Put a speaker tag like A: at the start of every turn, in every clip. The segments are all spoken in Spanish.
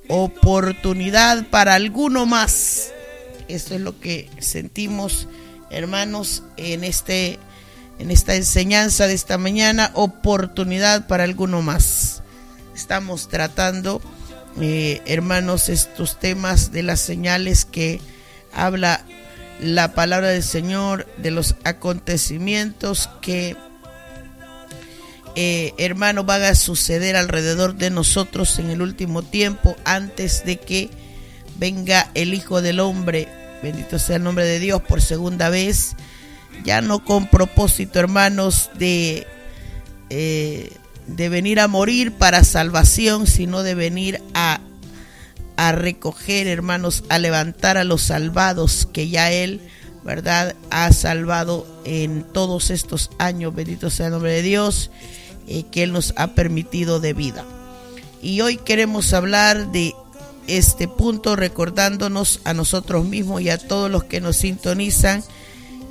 A: oportunidad para alguno más. Eso es lo que sentimos, hermanos, en esta enseñanza de esta mañana, oportunidad para alguno más. Estamos tratando, hermanos, estos temas de las señales que habla la palabra del Señor, de los acontecimientos que, hermanos, van a suceder alrededor de nosotros en el último tiempo, antes de que venga el Hijo del Hombre, bendito sea el nombre de Dios, por segunda vez, ya no con propósito, hermanos, de venir a morir para salvación, sino de venir a recoger, hermanos, a levantar a los salvados que ya Él, ¿verdad?, ha salvado en todos estos años, bendito sea el nombre de Dios, que Él nos ha permitido de vida. Y hoy queremos hablar de este punto, recordándonos a nosotros mismos y a todos los que nos sintonizan,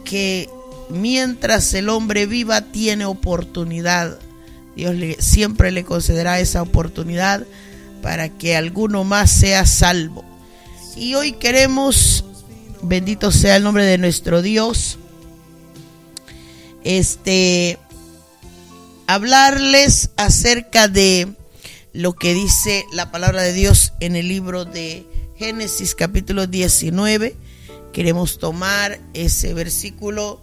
A: que mientras el hombre viva tiene oportunidad. Dios siempre le concederá esa oportunidad para que alguno más sea salvo. Y hoy queremos, bendito sea el nombre de nuestro Dios, hablarles acerca de lo que dice la palabra de Dios en el libro de Génesis capítulo 19. Queremos tomar ese versículo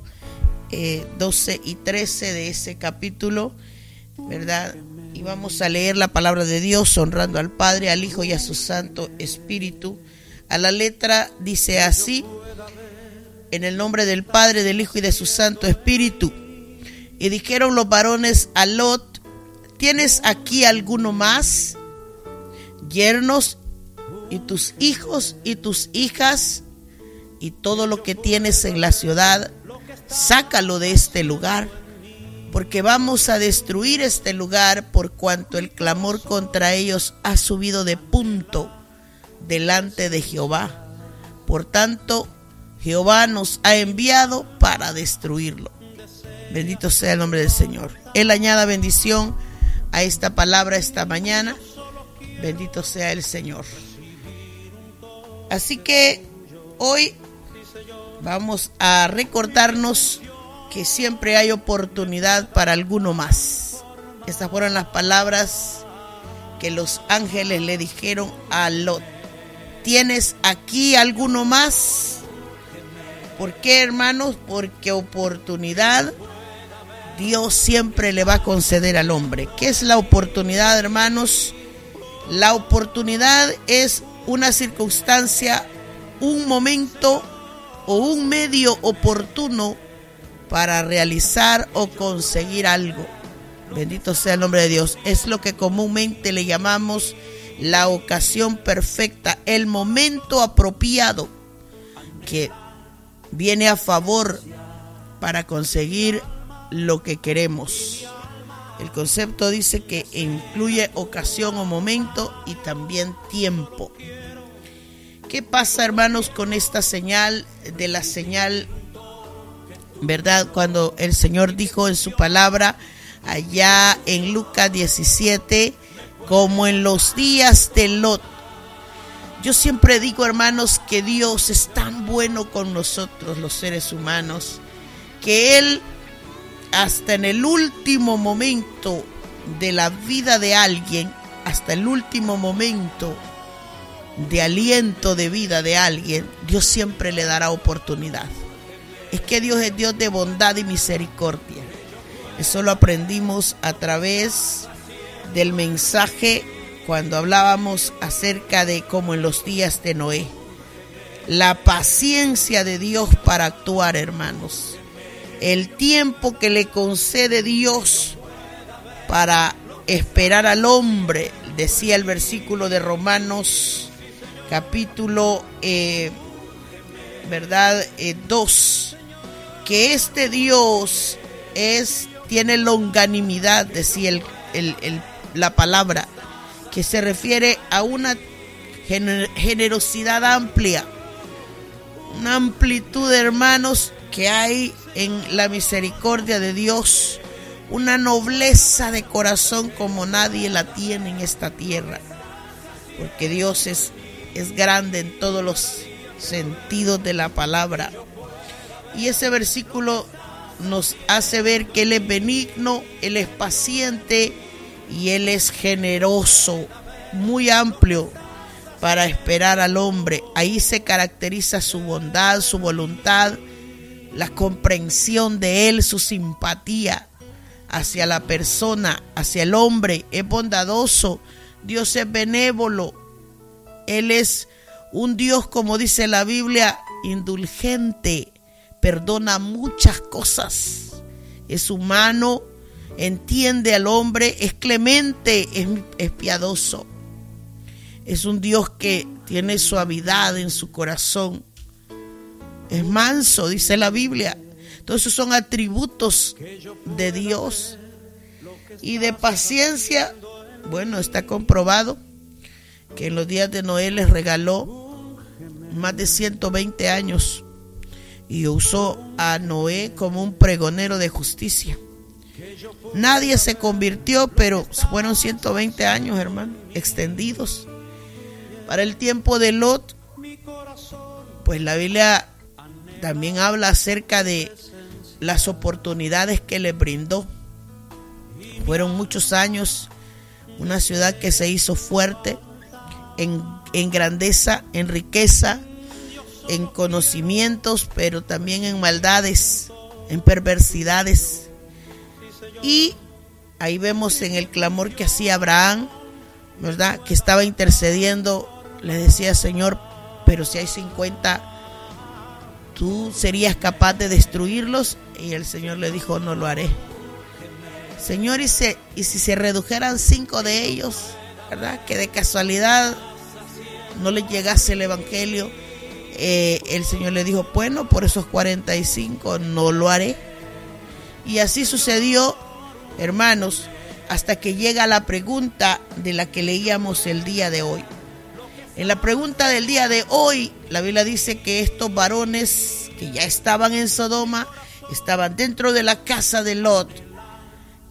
A: 12 y 13 de ese capítulo, ¿verdad? Y vamos a leer la palabra de Dios honrando al Padre, al Hijo y a su Santo Espíritu. A la letra dice así: en el nombre del Padre, del Hijo y de su Santo Espíritu. Y dijeron los varones a Lot: ¿tienes aquí alguno más? Yernos y tus hijos y tus hijas y todo lo que tienes en la ciudad, sácalo de este lugar, porque vamos a destruir este lugar, por cuanto el clamor contra ellos ha subido de punto delante de Jehová. Por tanto, Jehová nos ha enviado para destruirlo. Bendito sea el nombre del Señor. Él añada bendición a esta palabra esta mañana. Bendito sea el Señor. Así que hoy vamos a recordarnos que siempre hay oportunidad para alguno más. Estas fueron las palabras que los ángeles le dijeron a Lot: ¿tienes aquí alguno más? ¿Por qué, hermanos? Porque oportunidad Dios siempre le va a conceder al hombre. ¿Qué es la oportunidad, hermanos? La oportunidad es una circunstancia, un momento o un medio oportuno para realizar o conseguir algo. Bendito sea el nombre de Dios. Es lo que comúnmente le llamamos la ocasión perfecta, el momento apropiado que viene a favor para conseguir lo que queremos. El concepto dice que incluye ocasión o momento y también tiempo. ¿Qué pasa, hermanos, con esta señal de la señal, verdad? Cuando el Señor dijo en su palabra allá en Lucas 17, como en los días de Lot. Yo siempre digo, hermanos, que Dios es tan bueno con nosotros, los seres humanos, que Él, hasta en el último momento de la vida de alguien, hasta el último momento de aliento de vida de alguien, Dios siempre le dará oportunidad. Es que Dios es Dios de bondad y misericordia. Eso lo aprendimos a través del mensaje cuando hablábamos acerca de como en los días de Noé. La paciencia de Dios para actuar, hermanos. El tiempo que le concede Dios para esperar al hombre, decía el versículo de Romanos capítulo 2, que este Dios tiene longanimidad, decía la palabra, que se refiere a una generosidad amplia, una amplitud, hermanos, que hay en la misericordia de Dios, una nobleza de corazón como nadie la tiene en esta tierra. porque Dios es grande en todos los sentidos de la palabra. Y ese versículo nos hace ver que Él es benigno, Él es paciente y Él es generoso, muy amplio para esperar al hombre. Ahí se caracteriza su bondad, su voluntad, la comprensión de Él, su simpatía hacia la persona, hacia el hombre. Es bondadoso, Dios es benévolo, Él es un Dios, como dice la Biblia, indulgente, perdona muchas cosas, es humano, entiende al hombre, es clemente, es piadoso. Es un Dios que tiene suavidad en su corazón. Es manso, dice la Biblia. Entonces son atributos de Dios. Y de paciencia, bueno, está comprobado que en los días de Noé les regaló más de 120 años y usó a Noé como un pregonero de justicia. Nadie se convirtió, pero fueron 120 años, hermano, extendidos. Para el tiempo de Lot, pues la Biblia también habla acerca de las oportunidades que le brindó. Fueron muchos años, una ciudad que se hizo fuerte en grandeza, en riqueza, en conocimientos, pero también en maldades, en perversidades. Y ahí vemos en el clamor que hacía Abraham, ¿verdad?, que estaba intercediendo. Le decía: Señor, pero si hay 50, ¿tú serías capaz de destruirlos? Y el Señor le dijo: no lo haré. Señor, y si se redujeran 5 de ellos, ¿verdad?, que de casualidad no les llegase el evangelio. El Señor le dijo: bueno, por esos 45 no lo haré. Y así sucedió, hermanos, hasta que llega la pregunta de la que leíamos el día de hoy. En la pregunta del día de hoy, la Biblia dice que estos varones que ya estaban en Sodoma, estaban dentro de la casa de Lot.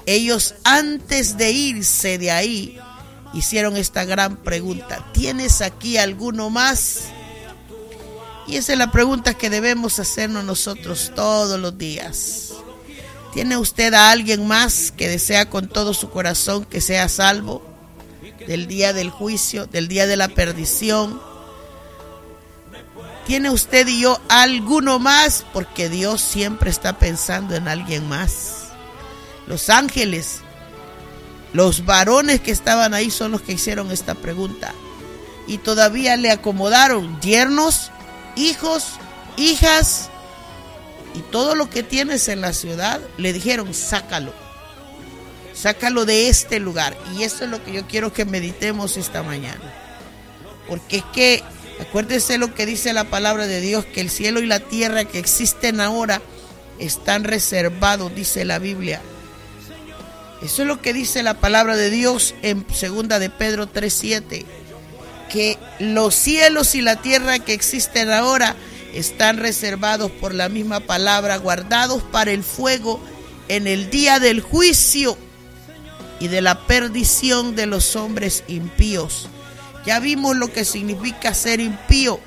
A: Ellos, antes de irse de ahí, hicieron esta gran pregunta: ¿tienes aquí alguno más? Y esa es la pregunta que debemos hacernos nosotros todos los días. ¿Tiene usted a alguien más que desea con todo su corazón que sea salvo del día del juicio, del día de la perdición? ¿Tiene usted y yo alguno más? Porque Dios siempre está pensando en alguien más. Los ángeles, los varones que estaban ahí son los que hicieron esta pregunta. Y todavía le acomodaron yernos, hijos, hijas y todo lo que tienes en la ciudad. Le dijeron: sácalo de este lugar. Y eso es lo que yo quiero que meditemos esta mañana, porque es que acuérdese lo que dice la palabra de Dios, que el cielo y la tierra que existen ahora están reservados, dice la Biblia. Eso es lo que dice la palabra de Dios en 2 de Pedro 3:7, que los cielos y la tierra que existen ahora están reservados por la misma palabra, guardados para el fuego en el día del juicio y de la perdición de los hombres impíos. Ya vimos lo que significa ser impío.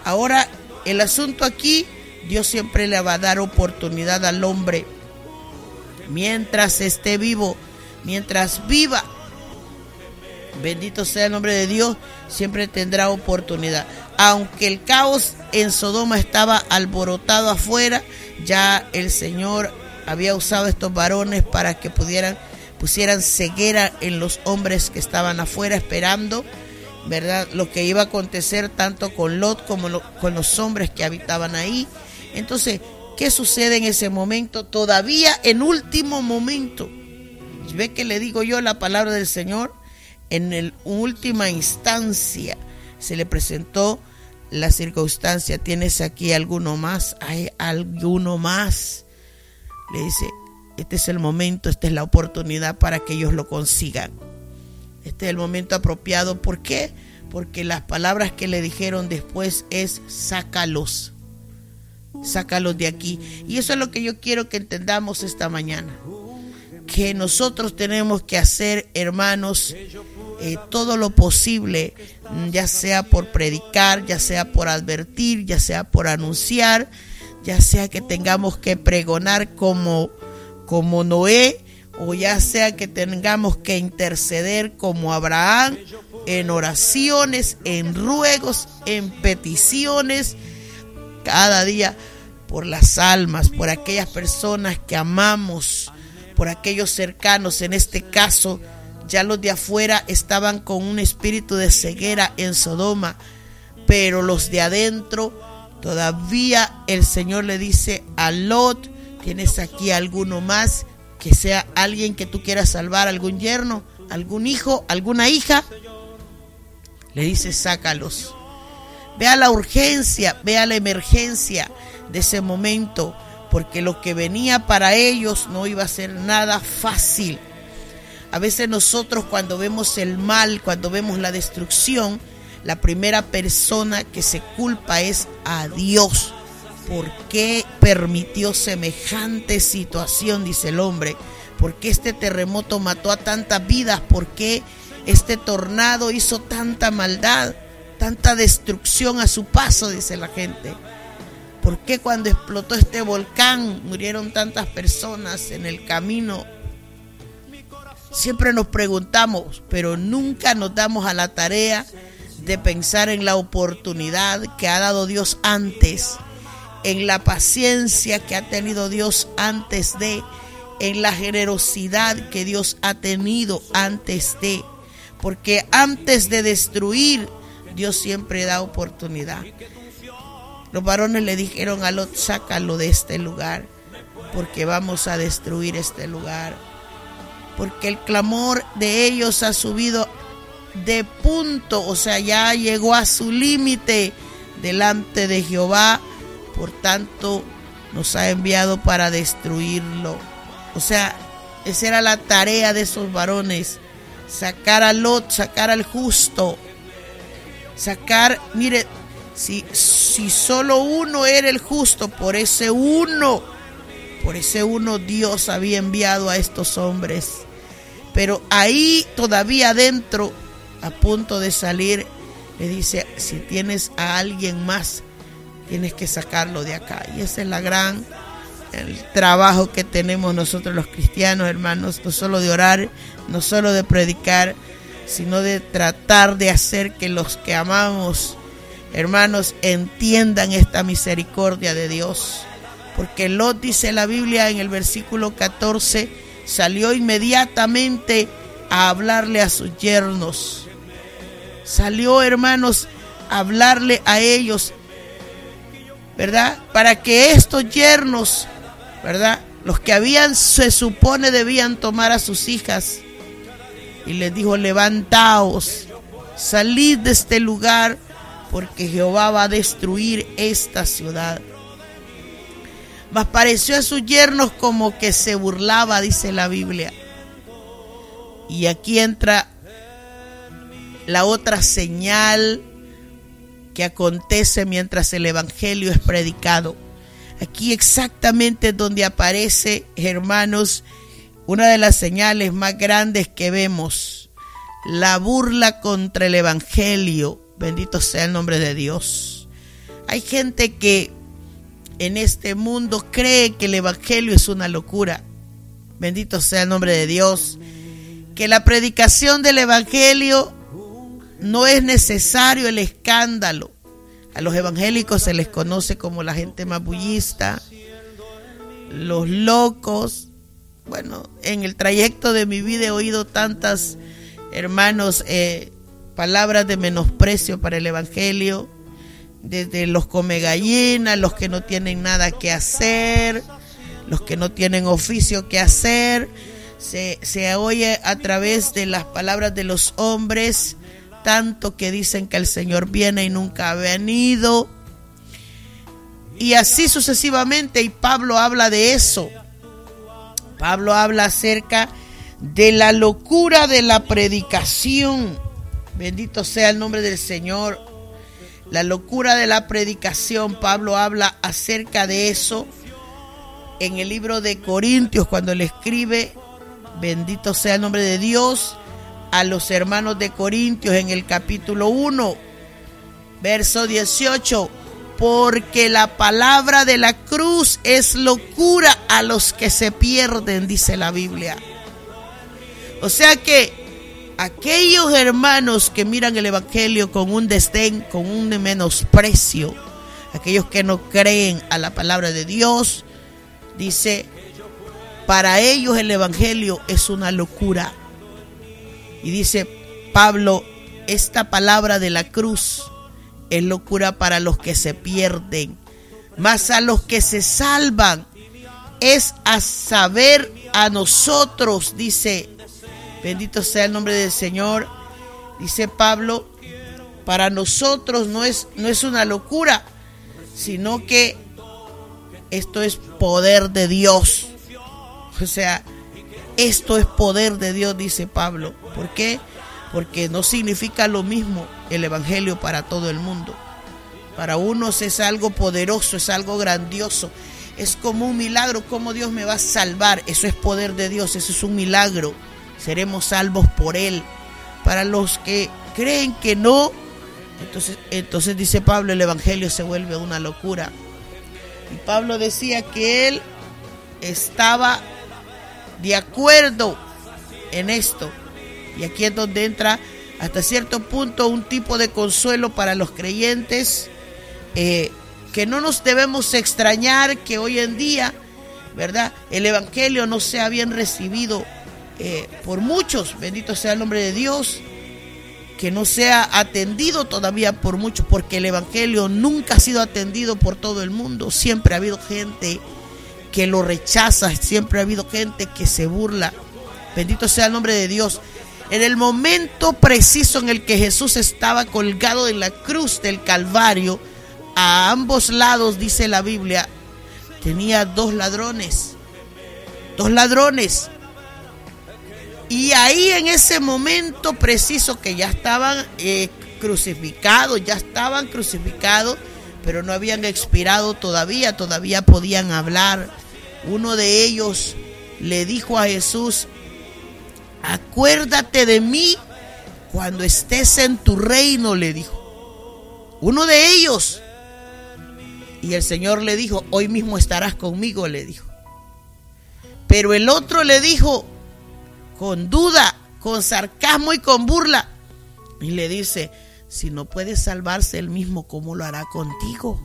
A: Ahora, el asunto aquí, Dios siempre le va a dar oportunidad al hombre mientras esté vivo, mientras viva. Bendito sea el nombre de Dios, siempre tendrá oportunidad. Aunque el caos en Sodoma estaba alborotado afuera, ya el Señor había usado estos varones para que pusieran ceguera en los hombres que estaban afuera esperando, ¿verdad?, lo que iba a acontecer tanto con Lot como con los hombres que habitaban ahí. Entonces, ¿qué sucede en ese momento? Todavía en último momento, ¿ve que le digo yo la palabra del Señor? En última instancia se le presentó la circunstancia: ¿tienes aquí alguno más? ¿Hay alguno más? Le dice: este es el momento, esta es la oportunidad para que ellos lo consigan. Este es el momento apropiado. ¿Por qué? Porque las palabras que le dijeron después es: sácalos de aquí. Y eso es lo que yo quiero que entendamos esta mañana, que nosotros tenemos que hacer, hermanos, todo lo posible, ya sea por predicar, ya sea por advertir, ya sea por anunciar, ya sea que tengamos que pregonar como Noé, o ya sea que tengamos que interceder como Abraham, en oraciones, en ruegos, en peticiones, cada día por las almas, por aquellas personas que amamos, por aquellos cercanos. En este caso, ya los de afuera estaban con un espíritu de ceguera en Sodoma, pero los de adentro, todavía el Señor le dice a Lot: ¿tienes aquí alguno más que sea alguien que tú quieras salvar? ¿Algún yerno? ¿Algún hijo? ¿Alguna hija? Le dice: sácalos. Vea la urgencia, vea la emergencia de ese momento, porque lo que venía para ellos no iba a ser nada fácil. A veces nosotros, cuando vemos el mal, cuando vemos la destrucción, la primera persona que se culpa es a Dios. ¿Por qué permitió semejante situación?, dice el hombre. ¿Por qué este terremoto mató a tantas vidas? ¿Por qué este tornado hizo tanta maldad, tanta destrucción a su paso?, dice la gente. ¿Por qué cuando explotó este volcán murieron tantas personas en el camino? Siempre nos preguntamos, pero nunca nos damos a la tarea de pensar en la oportunidad que ha dado Dios antes, en la paciencia que ha tenido Dios antes de, en la generosidad que Dios ha tenido antes de, porque antes de destruir, Dios siempre da oportunidad. Los varones le dijeron a Lot: sácalo de este lugar, porque vamos a destruir este lugar. Porque el clamor de ellos ha subido de punto, o sea, ya llegó a su límite delante de Jehová, por tanto nos ha enviado para destruirlo. O sea, esa era la tarea de esos varones: sacar a Lot, sacar al justo, sacar, mire, si solo uno era el justo, por ese uno Dios había enviado a estos hombres. Pero ahí todavía adentro, a punto de salir, le dice: si tienes a alguien más, tienes que sacarlo de acá. Y ese es el trabajo que tenemos nosotros los cristianos, hermanos, no solo de orar, no solo de predicar, sino de tratar de hacer que los que amamos, hermanos, entiendan esta misericordia de Dios. Porque Lot, dice la Biblia en el versículo 14, salió inmediatamente a hablarle a sus yernos. Salió, hermanos, a hablarle a ellos, ¿verdad? Para que estos yernos, ¿verdad?, los que se supone debían tomar a sus hijas, y les dijo: levantaos, salid de este lugar, porque Jehová va a destruir esta ciudad. Mas pareció a sus yernos como que se burlaba, dice la Biblia. Y aquí entra la otra señal que acontece mientras el evangelio es predicado. Aquí exactamente es donde aparece, hermanos, una de las señales más grandes que vemos: la burla contra el evangelio. Bendito sea el nombre de Dios. Hay gente que en este mundo cree que el evangelio es una locura. Bendito sea el nombre de Dios. Que la predicación del evangelio no es necesario el escándalo. A los evangélicos se les conoce como la gente más bullista, los locos. Bueno, en el trayecto de mi vida he oído tantas, hermanos, palabras de menosprecio para el evangelio, desde los come gallinas, los que no tienen nada que hacer, los que no tienen oficio que hacer. Se oye a través de las palabras de los hombres, tanto que dicen que el Señor viene y nunca ha venido, y así sucesivamente. Y Pablo habla de eso. Pablo habla acerca de la locura de la predicación. Bendito sea el nombre del Señor. La locura de la predicación. Pablo habla acerca de eso en el libro de Corintios, cuando le escribe, bendito sea el nombre de Dios, a los hermanos de Corintios en el capítulo 1, verso 18, porque la palabra de la cruz es locura a los que se pierden, dice la Biblia. O sea que aquellos hermanos que miran el evangelio con un desdén, con un menosprecio, aquellos que no creen a la palabra de Dios, dice, para ellos el evangelio es una locura. Y dice Pablo, esta palabra de la cruz es locura para los que se pierden, mas a los que se salvan, es a saber a nosotros, dice, bendito sea el nombre del Señor, dice Pablo, para nosotros no es una locura, sino que esto es poder de Dios. O sea, esto es poder de Dios, dice Pablo. ¿Por qué? Porque no significa lo mismo el evangelio para todo el mundo. Para unos es algo poderoso, es algo grandioso, es como un milagro. ¿Cómo Dios me va a salvar? Eso es poder de Dios, eso es un milagro. Seremos salvos por Él. Para los que creen que no, entonces dice Pablo, el evangelio se vuelve una locura. Y Pablo decía que él estaba de acuerdo en esto. Y aquí es donde entra hasta cierto punto un tipo de consuelo para los creyentes, que no nos debemos extrañar que hoy en día, ¿verdad?, el evangelio no sea bien recibido por muchos, bendito sea el nombre de Dios, que no sea atendido todavía por muchos, porque el evangelio nunca ha sido atendido por todo el mundo. Siempre ha habido gente que lo rechaza, siempre ha habido gente que se burla. Bendito sea el nombre de Dios. En el momento preciso en el que Jesús estaba colgado en la cruz del Calvario, a ambos lados, dice la Biblia, tenía dos ladrones. Y ahí en ese momento preciso que ya estaban crucificados, pero no habían expirado todavía podían hablar. Uno de ellos le dijo a Jesús, acuérdate de mí cuando estés en tu reino, le dijo. Uno de ellos. Y el Señor le dijo, hoy mismo estarás conmigo, le dijo. Pero el otro le dijo, con duda, con sarcasmo y con burla, y le dice, si no puede salvarse él mismo, ¿cómo lo hará contigo?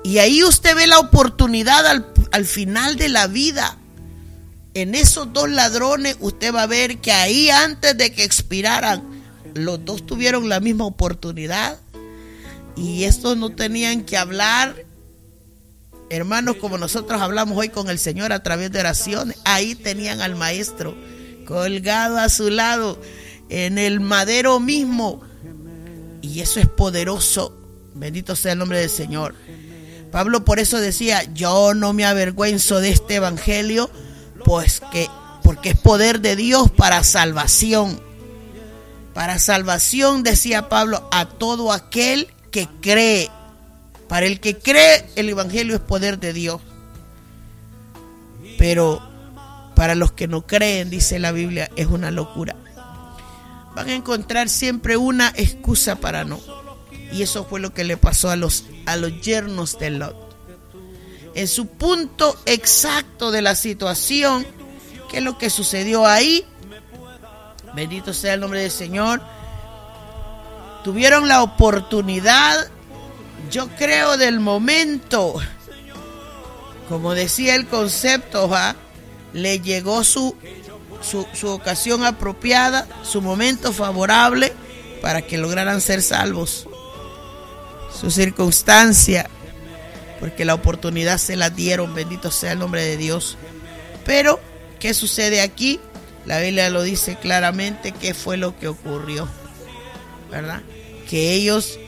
A: Y ahí usted ve la oportunidad al final de la vida. En esos dos ladrones usted va a ver que ahí, antes de que expiraran, los dos tuvieron la misma oportunidad. Y estos no tenían que hablar, hermanos, como nosotros hablamos hoy con el Señor a través de oraciones. Ahí tenían al maestro colgado a su lado en el madero mismo. Y eso es poderoso. Bendito sea el nombre del Señor. Pablo por eso decía, yo no me avergüenzo de este evangelio, porque es poder de Dios para salvación. Para salvación, decía Pablo, a todo aquel que cree. Para el que cree, el evangelio es poder de Dios. Pero para los que no creen, dice la Biblia, es una locura. Van a encontrar siempre una excusa para no. Y eso fue lo que le pasó a los yernos de Lot. En su punto exacto de la situación, ¿qué es lo que sucedió ahí? Bendito sea el nombre del Señor. Tuvieron la oportunidad, yo creo, del momento. Como decía el concepto, le llegó su ocasión apropiada, su momento favorable para que lograran ser salvos. Su circunstancia, porque la oportunidad se la dieron, bendito sea el nombre de Dios. Pero, ¿qué sucede aquí? La Biblia lo dice claramente, qué fue lo que ocurrió, ¿verdad? Que ellos,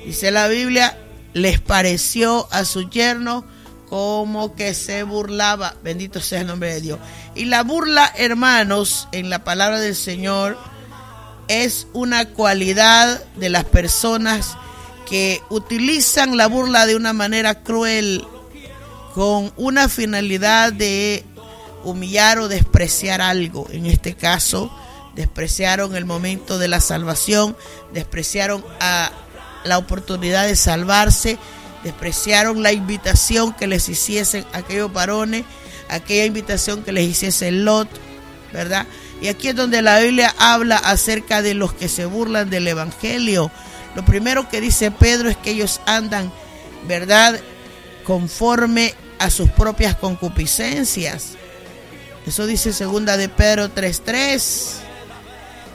A: dice la Biblia, les pareció a su yerno como que se burlaba. Bendito sea el nombre de Dios. Y la burla, hermanos, en la palabra del Señor, es una cualidad de las personas que utilizan la burla de una manera cruel, con una finalidad de humillar o despreciar algo. En este caso, despreciaron el momento de la salvación, despreciaron a la oportunidad de salvarse, despreciaron la invitación que les hiciesen aquellos varones, aquella invitación que les hiciese Lot, ¿verdad? Y aquí es donde la Biblia habla acerca de los que se burlan del evangelio. Lo primero que dice Pedro es que ellos andan, ¿verdad?, conforme a sus propias concupiscencias. Eso dice segunda de Pedro 3:3,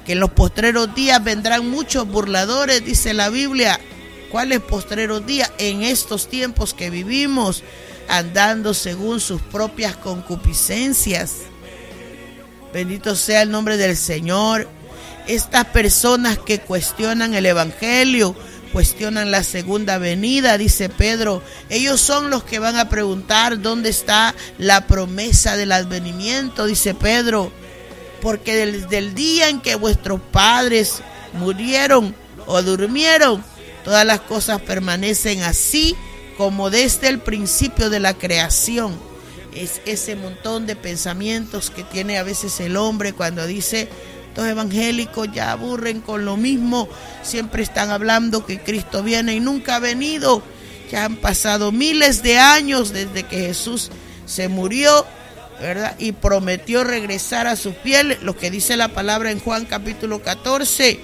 A: que en los postreros días vendrán muchos burladores, dice la Biblia. ¿Cuáles postreros días? En estos tiempos que vivimos, andando según sus propias concupiscencias. Bendito sea el nombre del Señor. Estas personas que cuestionan el evangelio, cuestionan la segunda venida, dice Pedro, ellos son los que van a preguntar dónde está la promesa del advenimiento, dice Pedro, porque desde el día en que vuestros padres murieron o durmieron, todas las cosas permanecen así como desde el principio de la creación. Es ese montón de pensamientos que tiene a veces el hombre cuando dice: estos evangélicos ya aburren con lo mismo, siempre están hablando que Cristo viene y nunca ha venido. Ya han pasado miles de años desde que Jesús se murió, ¿verdad?, y prometió regresar a su piel, lo que dice la palabra en Juan capítulo 14,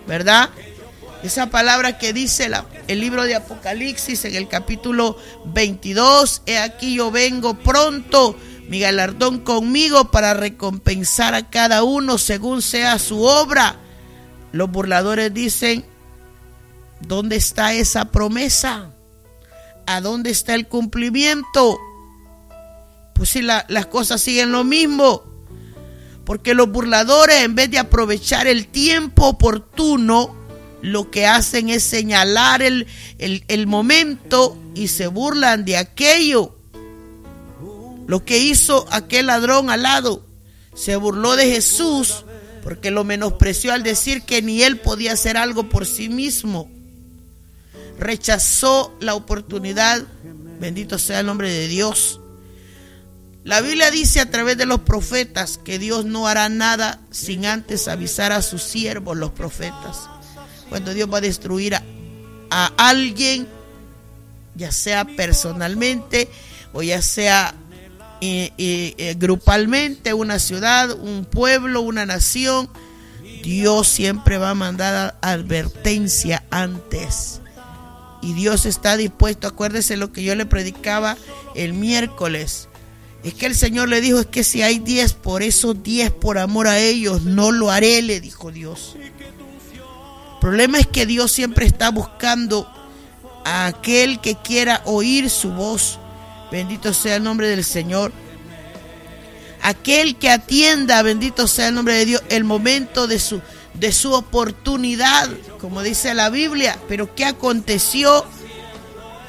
A: ¿verdad? Esa palabra que dice el libro de Apocalipsis en el capítulo 22, he aquí yo vengo pronto, mi galardón conmigo para recompensar a cada uno según sea su obra. Los burladores dicen: ¿dónde está esa promesa? ¿A dónde está el cumplimiento? Pues si las cosas siguen lo mismo, porque los burladores, en vez de aprovechar el tiempo oportuno, lo que hacen es señalar el momento y se burlan de aquello. Lo que hizo aquel ladrón al lado, se burló de Jesús porque lo menospreció al decir que ni él podía hacer algo por sí mismo. Rechazó la oportunidad. Bendito sea el nombre de Dios. La Biblia dice a través de los profetas que Dios no hará nada sin antes avisar a sus siervos, los profetas. Cuando Dios va a destruir a alguien, ya sea personalmente o ya sea grupalmente, una ciudad, un pueblo, una nación, Dios siempre va a mandar advertencia antes. Y Dios está dispuesto. Acuérdese lo que yo le predicaba el miércoles. Es que el Señor le dijo: es que si hay 10, por esos 10, por amor a ellos, no lo haré, le dijo Dios. El problema es que Dios siempre está buscando a aquel que quiera oír su voz. Bendito sea el nombre del Señor. Aquel que atienda, bendito sea el nombre de Dios, el momento de su oportunidad, como dice la Biblia. Pero ¿qué aconteció?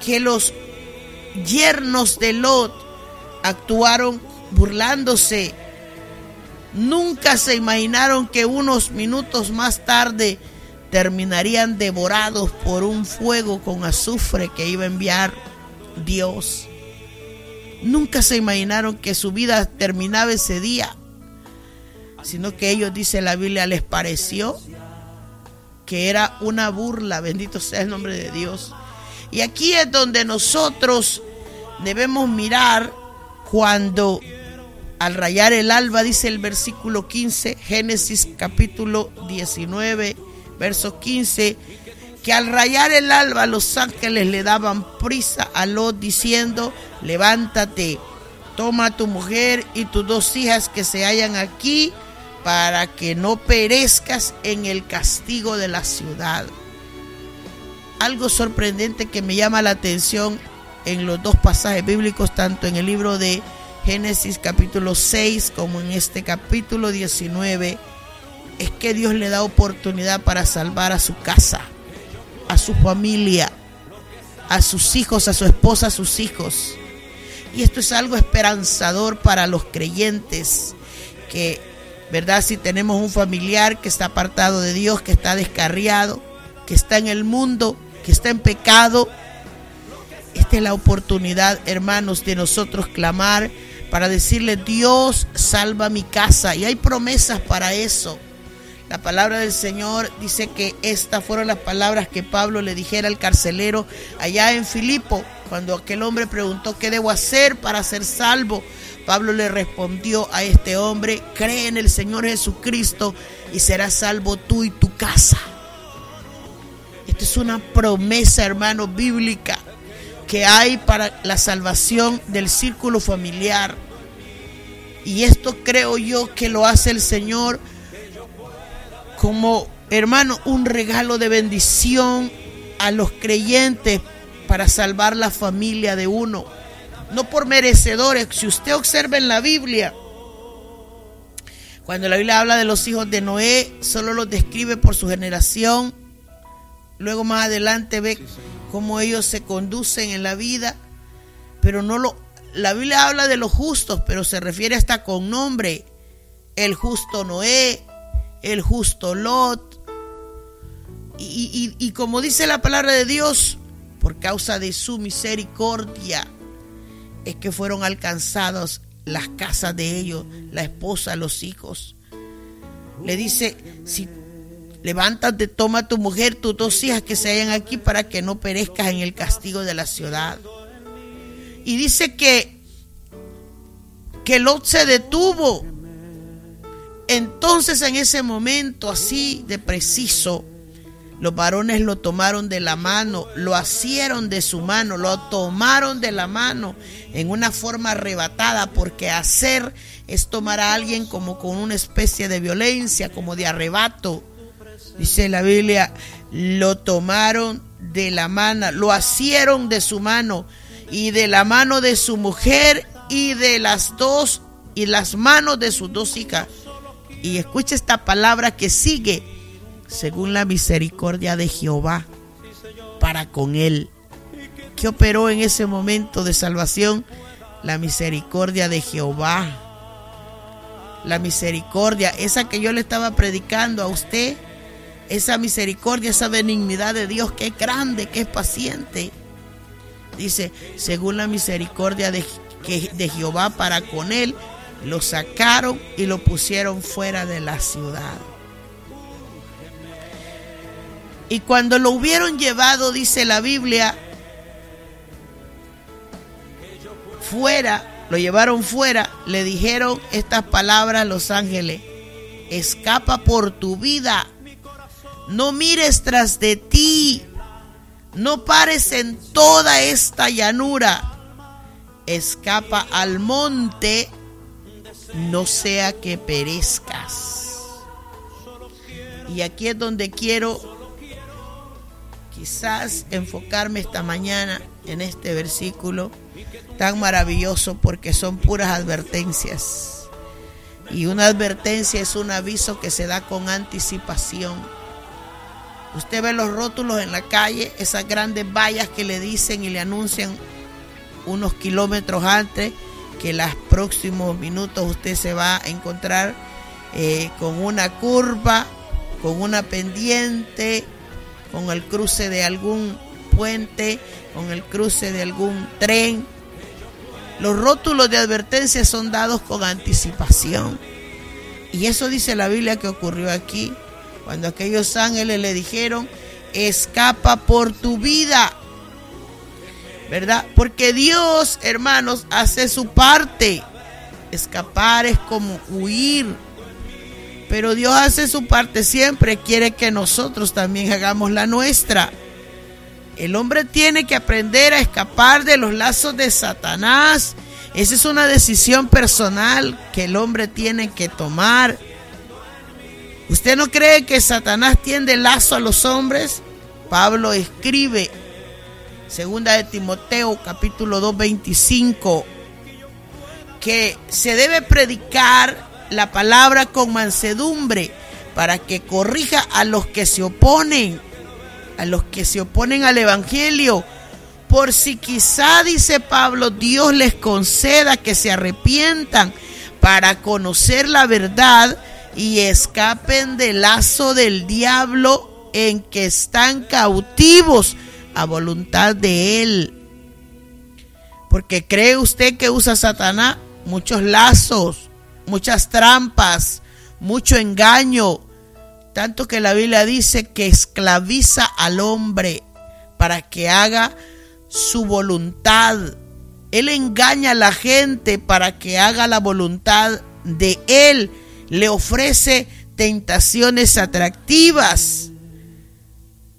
A: Que los yernos de Lot actuaron burlándose. Nunca se imaginaron que unos minutos más tarde terminarían devorados por un fuego con azufre que iba a enviar Dios. Nunca se imaginaron que su vida terminaba ese día, sino que ellos, dice la Biblia, les pareció que era una burla. Bendito sea el nombre de Dios. Y aquí es donde nosotros debemos mirar cuando al rayar el alba, dice el versículo 15, Génesis capítulo 19, verso 15, que al rayar el alba los ángeles le daban prisa a Lot diciendo: levántate, toma a tu mujer y tus 2 hijas que se hallan aquí, para que no perezcas en el castigo de la ciudad. Algo sorprendente que me llama la atención en los 2 pasajes bíblicos, tanto en el libro de Génesis capítulo 6 como en este capítulo 19, es que Dios le da oportunidad para salvar a su casa, a su familia, a sus hijos, a su esposa, a sus hijos. Y esto es algo esperanzador para los creyentes, que, ¿verdad?, si tenemos un familiar que está apartado de Dios, que está descarriado, que está en el mundo, que está en pecado, esta es la oportunidad, hermanos, de nosotros clamar para decirle: Dios, salva mi casa. Y hay promesas para eso. La palabra del Señor dice que estas fueron las palabras que Pablo le dijera al carcelero allá en Filipo, cuando aquel hombre preguntó: ¿qué debo hacer para ser salvo? Pablo le respondió a este hombre: cree en el Señor Jesucristo y serás salvo tú y tu casa. Esta es una promesa, hermano, bíblica que hay para la salvación del círculo familiar. Y esto creo yo que lo hace el Señor como, hermano, un regalo de bendición a los creyentes para salvar la familia de uno. No por merecedores. Si usted observa en la Biblia, cuando la Biblia habla de los hijos de Noé, solo los describe por su generación. Luego más adelante ve cómo ellos se conducen en la vida, pero la Biblia habla de los justos, pero se refiere hasta con nombre: el justo Noé, el justo Lot. Y como dice la palabra de Dios, por causa de su misericordia es que fueron alcanzados las casas de ellos, la esposa, los hijos. Le dice: si levántate, toma a tu mujer, tus 2 hijas que se hallan aquí, para que no perezcas en el castigo de la ciudad. Y dice que Lot se detuvo. Entonces, en ese momento así de preciso, los varones lo tomaron de la mano, lo asieron de su mano, lo tomaron de la mano en una forma arrebatada, porque hacer es tomar a alguien como con una especie de violencia, como de arrebato. Dice la Biblia: lo tomaron de la mano, lo asieron de su mano y de la mano de su mujer y de las manos de sus 2 hijas. Y escucha esta palabra que sigue: según la misericordia de Jehová para con él. ¿Qué operó en ese momento de salvación? La misericordia de Jehová. La misericordia, esa que yo le estaba predicando a usted, esa misericordia, esa benignidad de Dios, que es grande, que es paciente. Dice: según la misericordia de Jehová para con él, lo sacaron y lo pusieron fuera de la ciudad. Y cuando lo hubieron llevado, dice la Biblia, fuera, lo llevaron fuera, le dijeron estas palabras los ángeles: escapa por tu vida, no mires tras de ti, no pares en toda esta llanura, escapa al monte, no sea que perezcas. Y aquí es donde quiero quizás enfocarme esta mañana, en este versículo tan maravilloso, porque son puras advertencias. Y una advertencia es un aviso que se da con anticipación. Usted ve los rótulos en la calle, esas grandes vallas que le dicen y le anuncian unos kilómetros antes que en los próximos minutos usted se va a encontrar con una curva, con una pendiente, con el cruce de algún puente, con el cruce de algún tren. Los rótulos de advertencia son dados con anticipación. Y eso dice la Biblia que ocurrió aquí, cuando aquellos ángeles le dijeron: escapa por tu vida, ¿verdad? Porque Dios, hermanos, hace su parte. Escapar es como huir, pero Dios hace su parte siempre. Quiere que nosotros también hagamos la nuestra. El hombre tiene que aprender a escapar de los lazos de Satanás. Esa es una decisión personal que el hombre tiene que tomar. ¿Usted no cree que Satanás tiende lazo a los hombres? Pablo escribe, 2 de Timoteo, capítulo 2, 25, que se debe predicar la palabra con mansedumbre para que corrija a los que se oponen, al evangelio, por si quizá, dice Pablo, Dios les conceda que se arrepientan para conocer la verdad y escapen del lazo del diablo en que están cautivos a voluntad de él. Porque ¿cree usted que usa Satanás? muchos lazos, muchas trampas, mucho engaño, tanto que la Biblia dice que esclaviza al hombre para que haga su voluntad. Él engaña a la gente para que haga la voluntad de él. Le ofrece tentaciones atractivas.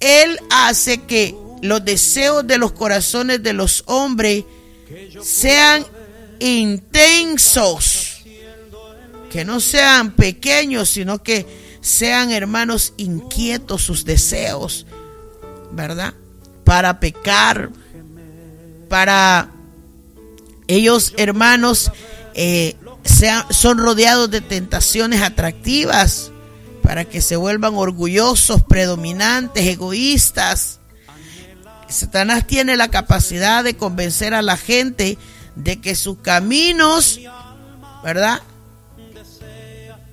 A: Él hace que los deseos de los corazones de los hombres sean intensos, que no sean pequeños, sino que sean, hermanos, inquietos sus deseos, ¿verdad? Para pecar, para ellos, hermanos, son rodeados de tentaciones atractivas para que se vuelvan orgullosos, predominantes, egoístas. Satanás tiene la capacidad de convencer a la gente de que sus caminos, ¿verdad?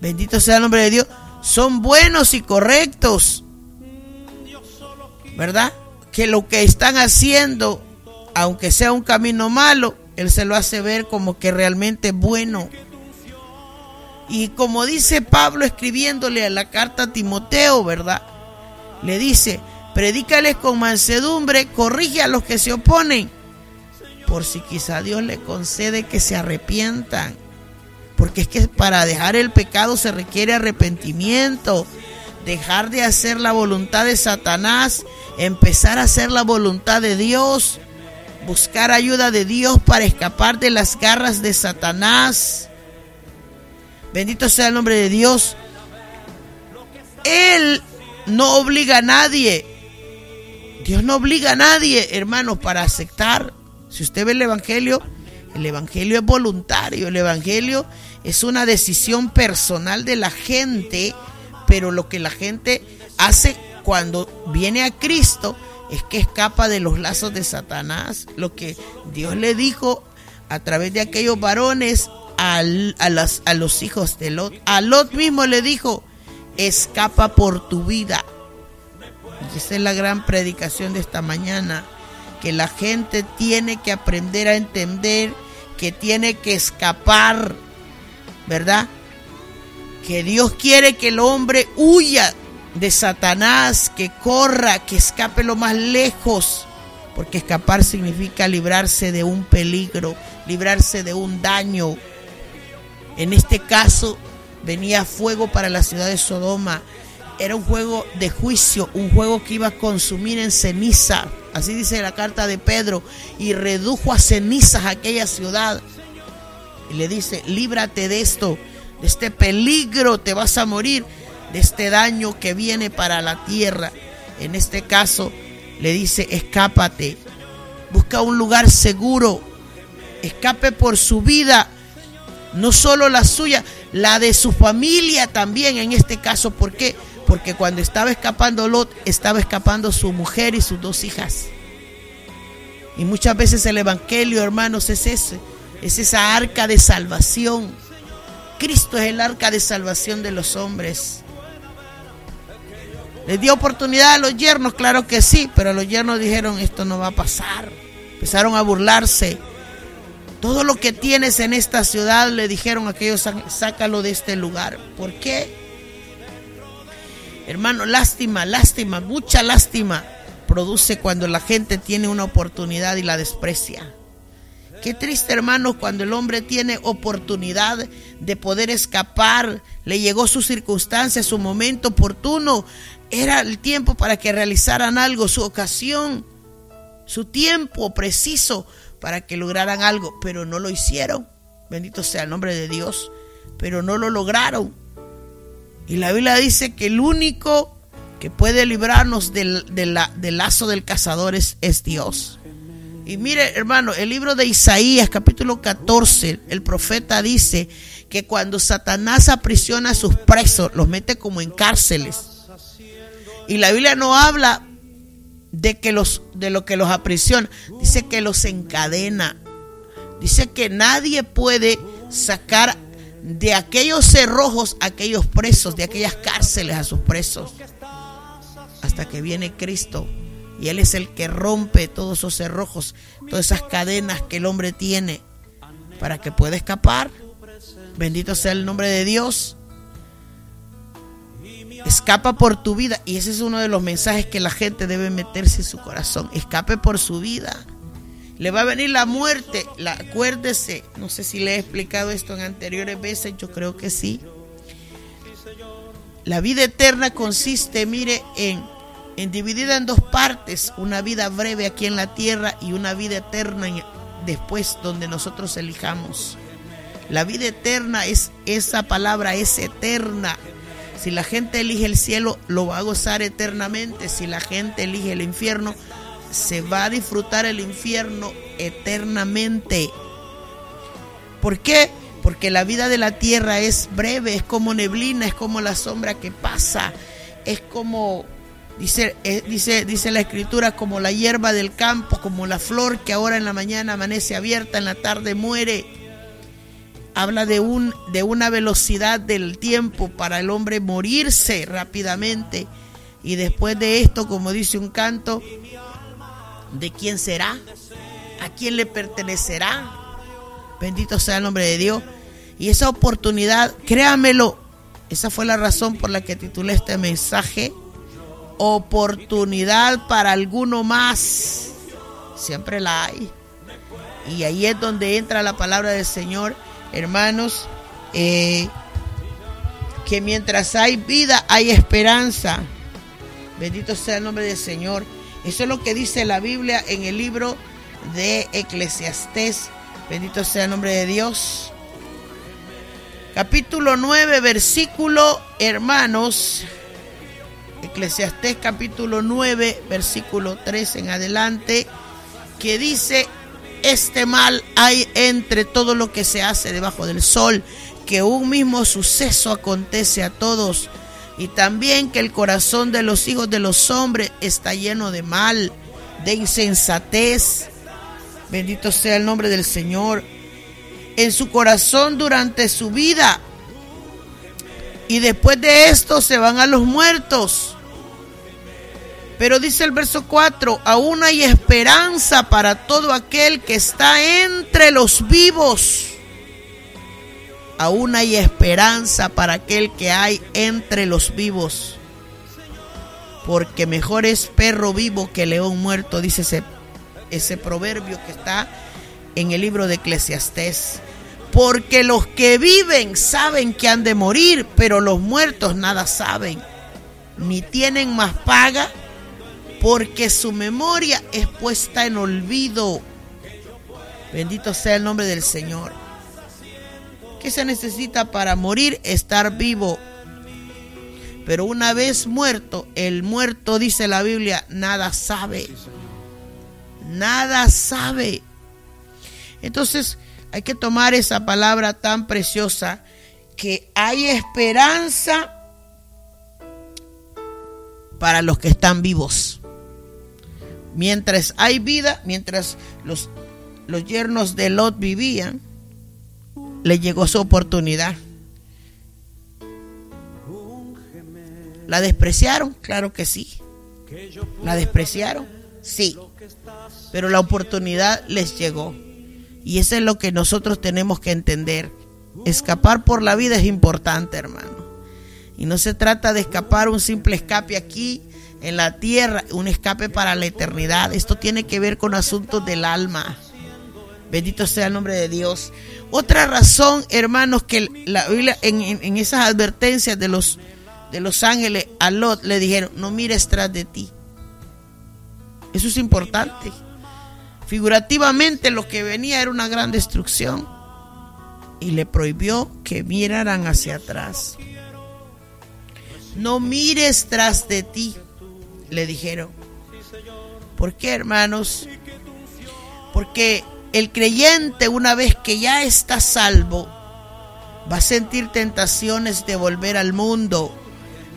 A: Bendito sea el nombre de Dios, son buenos y correctos, ¿verdad? Que lo que están haciendo, aunque sea un camino malo, él se lo hace ver como que realmente es bueno. Y como dice Pablo escribiéndole a la carta a Timoteo, ¿verdad? Le dice: predícales con mansedumbre, corrige a los que se oponen, por si quizá Dios le concede que se arrepientan. Porque es que para dejar el pecado se requiere arrepentimiento, dejar de hacer la voluntad de Satanás, empezar a hacer la voluntad de Dios, buscar ayuda de Dios para escapar de las garras de Satanás. Bendito sea el nombre de Dios. Él no obliga a nadie. Dios no obliga a nadie, hermanos, para aceptar. Si usted ve el Evangelio es voluntario. El Evangelio es una decisión personal de la gente, pero lo que la gente hace cuando viene a Cristo es que escapa de los lazos de Satanás. Lo que Dios le dijo a través de aquellos varones a los hijos de Lot. A Lot mismo le dijo: escapa por tu vida. Y esa es la gran predicación de esta mañana, que la gente tiene que aprender a entender que tiene que escapar, ¿verdad? Que Dios quiere que el hombre huya de Satanás, que corra, que escape lo más lejos, porque escapar significa librarse de un peligro, librarse de un daño. En este caso venía fuego para la ciudad de Sodoma. Era un juego de juicio, un juego que iba a consumir en ceniza, así dice la carta de Pedro, y redujo a cenizas aquella ciudad. Y le dice: líbrate de esto, de este peligro, te vas a morir, de este daño que viene para la tierra. En este caso le dice: escápate, busca un lugar seguro, escape por su vida, no solo la suya, la de su familia también en este caso. ¿Por qué? Porque cuando estaba escapando Lot, estaba escapando su mujer y sus 2 hijas. Y muchas veces el Evangelio, hermanos, es esa arca de salvación. Cristo es el arca de salvación de los hombres. ¿Les dio oportunidad a los yernos? Claro que sí, pero los yernos dijeron: esto no va a pasar. Empezaron a burlarse. Todo lo que tienes en esta ciudad, le dijeron a aquellos, sácalo de este lugar. ¿Por qué? Hermano, lástima, mucha lástima produce cuando la gente tiene una oportunidad y la desprecia. Qué triste, hermano, cuando el hombre tiene oportunidad de poder escapar, le llegó su circunstancia, su momento oportuno, era el tiempo para que realizaran algo, su ocasión, su tiempo preciso para que lograran algo, pero no lo hicieron. Bendito sea el nombre de Dios, pero no lo lograron. Y la Biblia dice que el único que puede librarnos del lazo del cazador es Dios. Y mire, hermano, el libro de Isaías, capítulo 14, el profeta dice que cuando Satanás aprisiona a sus presos, los mete como en cárceles. Y la Biblia no habla de lo que los aprisiona, dice que los encadena. Dice que nadie puede sacar de aquellos cerrojos a aquellos presos, de aquellas cárceles a sus presos, hasta que viene Cristo. Y Él es el que rompe todos esos cerrojos, todas esas cadenas que el hombre tiene. para que pueda escapar. Bendito sea el nombre de Dios. Escapa por tu vida. Y ese es uno de los mensajes que la gente debe meterse en su corazón. Escape por su vida. Le va a venir la muerte. Acuérdese, no sé si le he explicado esto en anteriores veces, yo creo que sí. La vida eterna consiste, mire, en dividida en dos partes. Una vida breve aquí en la tierra y una vida eterna después donde nosotros elijamos. La vida eterna es, esa palabra es eterna. Si la gente elige el cielo, lo va a gozar eternamente. Si la gente elige el infierno, se va a disfrutar el infierno eternamente. ¿Por qué? Porque la vida de la tierra es breve, es como neblina, es como la sombra que pasa, es como, dice la escritura, como la hierba del campo, como la flor que ahora en la mañana amanece abierta, en la tarde muere. Habla de una velocidad del tiempo para el hombre morirse rápidamente. Y después de esto, como dice un canto, ¿de quién será? ¿A quién le pertenecerá? Bendito sea el nombre de Dios. Y esa oportunidad, créamelo, esa fue la razón por la que titulé este mensaje. Oportunidad para alguno más. Siempre la hay. Y ahí es donde entra la palabra del Señor. Hermanos, que mientras hay vida, hay esperanza. Bendito sea el nombre del Señor. Eso es lo que dice la Biblia en el libro de Eclesiastés. Bendito sea el nombre de Dios. Capítulo 9, versículo, hermanos. Eclesiastés capítulo 9, versículo 3 en adelante, que dice: este mal hay entre todo lo que se hace debajo del sol, que un mismo suceso acontece a todos, y también que el corazón de los hijos de los hombres está lleno de mal, de insensatez. Bendito sea el nombre del Señor. En su corazón durante su vida, y después de esto se van a los muertos. Pero dice el verso 4, aún hay esperanza para todo aquel que está entre los vivos. Aún hay esperanza para aquel que hay entre los vivos. Porque mejor es perro vivo que león muerto, dice ese proverbio que está en el libro de Eclesiastés. Porque los que viven saben que han de morir, pero los muertos nada saben, ni tienen más paga, porque su memoria es puesta en olvido. Bendito sea el nombre del Señor. ¿Qué se necesita para morir? Estar vivo. Pero una vez muerto, el muerto, dice la Biblia, nada sabe. Nada sabe. Entonces hay que tomar esa palabra tan preciosa, que hay esperanza para los que están vivos. Mientras hay vida, mientras los yernos de Lot vivían, le llegó su oportunidad. ¿La despreciaron? Claro que sí. ¿La despreciaron? Sí. Pero la oportunidad les llegó. Y eso es lo que nosotros tenemos que entender. Escapar por la vida es importante, hermano. Y no se trata de escapar un simple escape aquí en la tierra, un escape para la eternidad. Esto tiene que ver con asuntos del alma. Bendito sea el nombre de Dios. Otra razón, hermanos, que la Biblia en esas advertencias de los ángeles a Lot le dijeron: no mires tras de ti. Eso es importante. Figurativamente lo que venía era una gran destrucción, y le prohibió que miraran hacia atrás. No mires tras de ti, le dijeron. ¿Por qué, hermanos? Porque el creyente, una vez que ya está salvo, va a sentir tentaciones de volver al mundo,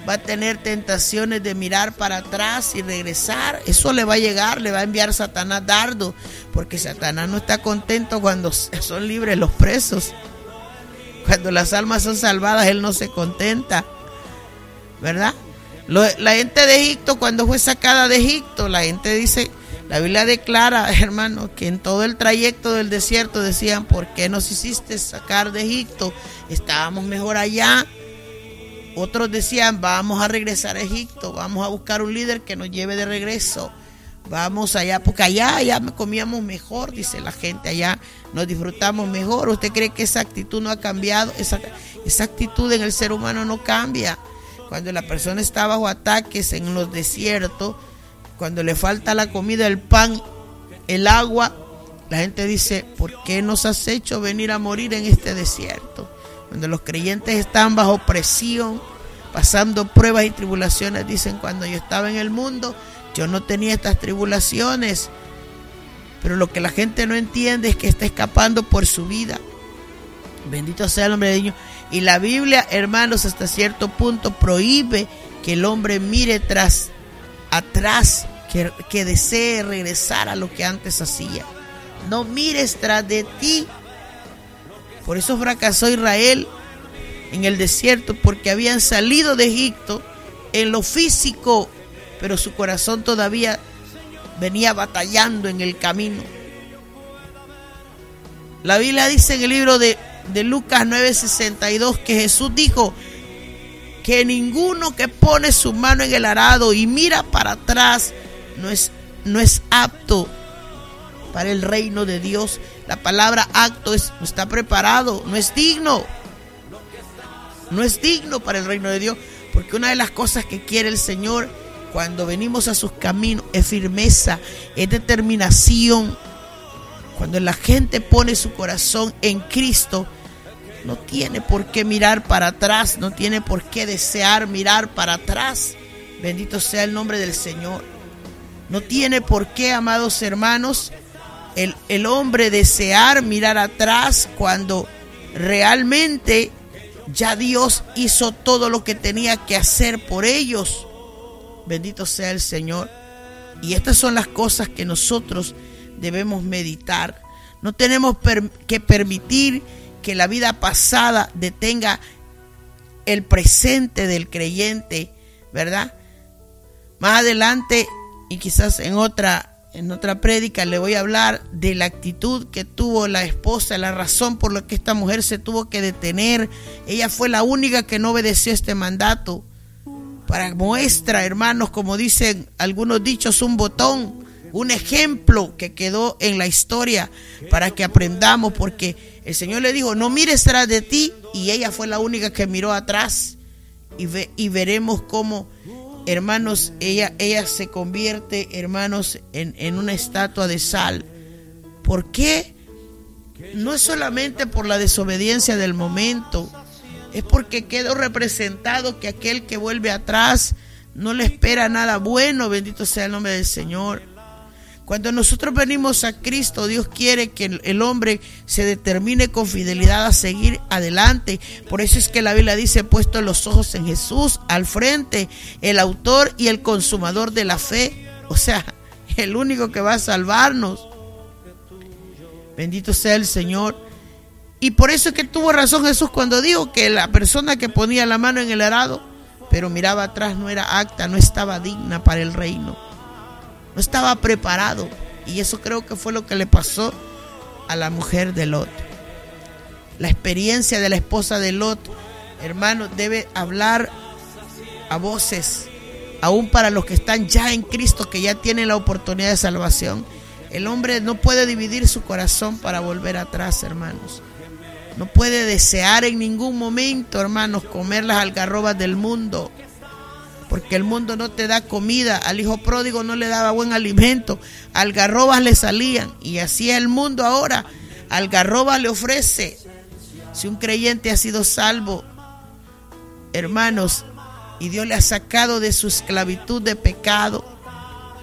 A: va a tener tentaciones de mirar para atrás y regresar. Eso le va a llegar, le va a enviar Satanás dardo, porque Satanás no está contento cuando son libres los presos. Cuando las almas son salvadas, él no se contenta, ¿verdad? La gente de Egipto, cuando fue sacada de Egipto, la gente dice, La Biblia declara, hermano, que en todo el trayecto del desierto decían: ¿por qué nos hiciste sacar de Egipto? Estábamos mejor allá. Otros decían: vamos a regresar a Egipto, vamos a buscar un líder que nos lleve de regreso. Vamos allá, porque allá comíamos mejor, dice la gente, allá nos disfrutamos mejor. ¿Usted cree que esa actitud no ha cambiado? Esa actitud en el ser humano no cambia. Cuando la persona está bajo ataques en los desiertos, cuando le falta la comida, el pan, el agua, la gente dice: ¿por qué nos has hecho venir a morir en este desierto? Cuando los creyentes están bajo presión, pasando pruebas y tribulaciones, dicen: cuando yo estaba en el mundo, yo no tenía estas tribulaciones. Pero lo que la gente no entiende es que está escapando por su vida. Bendito sea el nombre de Dios. Y la Biblia, hermanos, hasta cierto punto prohíbe que el hombre mire atrás, que desee regresar a lo que antes hacía. No mires tras de ti. Por eso fracasó Israel en el desierto, porque habían salido de Egipto en lo físico, pero su corazón todavía venía batallando en el camino. La Biblia dice en el libro de Lucas 9:62 que Jesús dijo que ninguno que pone su mano en el arado y mira para atrás no es apto para el reino de Dios. La palabra apto no está preparado, no es digno. No es digno para el reino de Dios, porque una de las cosas que quiere el Señor cuando venimos a sus caminos es firmeza, es determinación. Cuando la gente pone su corazón en Cristo, no tiene por qué mirar para atrás, no tiene por qué desear mirar para atrás. Bendito sea el nombre del Señor. No tiene por qué, amados hermanos, el hombre desear mirar atrás cuando realmente ya Dios hizo todo lo que tenía que hacer por ellos. Bendito sea el Señor. Y estas son las cosas que nosotros debemos meditar. No tenemos que permitir que la vida pasada detenga el presente del creyente, ¿verdad? Más adelante, y quizás en otra prédica, le voy a hablar de la actitud que tuvo la esposa, la razón por la que esta mujer se tuvo que detener. Ella fue la única que no obedeció este mandato. Para muestra, hermanos, como dicen algunos dichos, un botón, un ejemplo que quedó en la historia para que aprendamos, porque el Señor le dijo: no mires tras de ti, y ella fue la única que miró atrás. Y veremos cómo, hermanos, ella se convierte, hermanos, en una estatua de sal. ¿Por qué? No es solamente por la desobediencia del momento, es porque quedó representado que aquel que vuelve atrás no le espera nada bueno. Bendito sea el nombre del Señor. Cuando nosotros venimos a Cristo, Dios quiere que el hombre se determine con fidelidad a seguir adelante. Por eso es que la Biblia dice: puesto los ojos en Jesús, al frente, el autor y el consumador de la fe. O sea, el único que va a salvarnos. Bendito sea el Señor. Y por eso es que tuvo razón Jesús cuando dijo que la persona que ponía la mano en el arado, pero miraba atrás, no era apta, no estaba digna para el reino. No estaba preparado. Y eso creo que fue lo que le pasó a la mujer de Lot. La experiencia de la esposa de Lot, hermano, debe hablar a voces, aún para los que están ya en Cristo, que ya tienen la oportunidad de salvación. El hombre no puede dividir su corazón para volver atrás, hermanos. No puede desear en ningún momento, hermanos, comer las algarrobas del mundo, porque el mundo no te da comida. Al hijo pródigo no le daba buen alimento, algarrobas le salían, y así es el mundo ahora. Algarrobas le ofrece. Si un creyente ha sido salvo, hermanos, y Dios le ha sacado de su esclavitud de pecado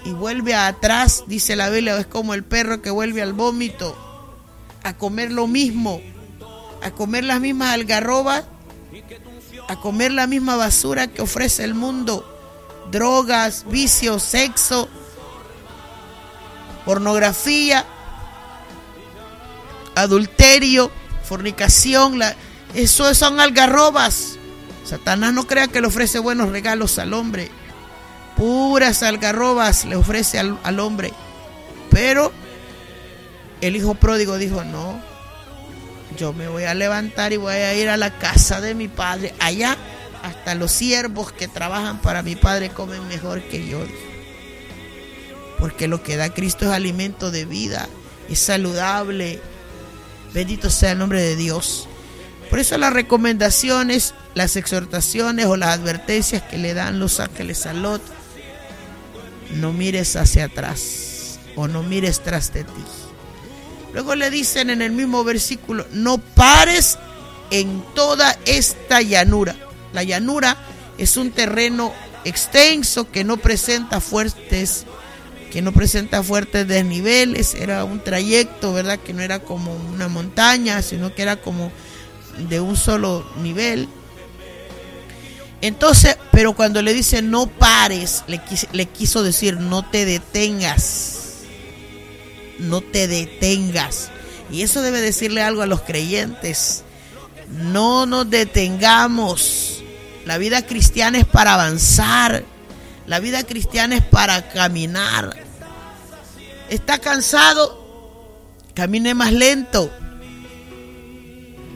A: y vuelve atrás, dice la Biblia, es como el perro que vuelve al vómito a comer lo mismo, a comer las mismas algarrobas, a comer la misma basura que ofrece el mundo: drogas, vicios, sexo, pornografía, adulterio, fornicación. Eso son algarrobas. Satanás no crea que le ofrece buenos regalos al hombre. Puras algarrobas le ofrece al hombre. Pero el hijo pródigo dijo, no, yo me voy a levantar y voy a ir a la casa de mi padre. Allá hasta los siervos que trabajan para mi padre comen mejor que yo. Porque lo que da Cristo es alimento de vida, es saludable. Bendito sea el nombre de Dios. Por eso las recomendaciones, las exhortaciones o las advertencias que le dan los ángeles a Lot: no mires hacia atrás o no mires tras de ti. Luego le dicen en el mismo versículo: no pares en toda esta llanura. La llanura es un terreno extenso que no presenta fuertes desniveles. Era un trayecto, ¿verdad? Que no era como una montaña, sino que era como de un solo nivel. Entonces, pero cuando le dice no pares, le quiso decir no te detengas. No te detengas. Y eso debe decirle algo a los creyentes. No nos detengamos. La vida cristiana es para avanzar. La vida cristiana es para caminar. ¿Está cansado? Camine más lento.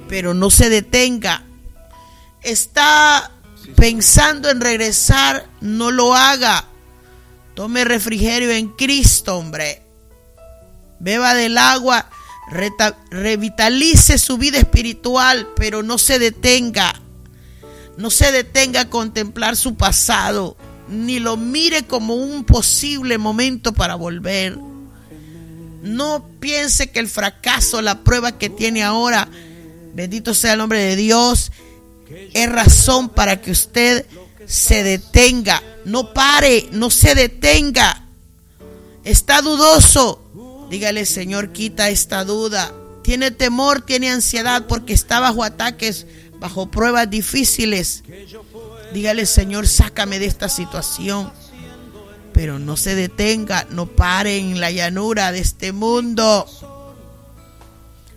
A: Pero no se detenga. ¿Está pensando en regresar? No lo haga. Tome refrigerio en Cristo, hombre. Beba del agua. Revitalice su vida espiritual, pero no se detenga. No se detenga a contemplar su pasado, ni lo mire como un posible momento para volver. No piense que el fracaso, la prueba que tiene ahora, bendito sea el nombre de Dios, es razón para que usted se detenga. No pare, no se detenga. Está dudoso. Dígale: Señor, quita esta duda. Tiene temor, tiene ansiedad porque está bajo ataques, bajo pruebas difíciles. Dígale: Señor, sácame de esta situación. Pero no se detenga, no pare en la llanura de este mundo.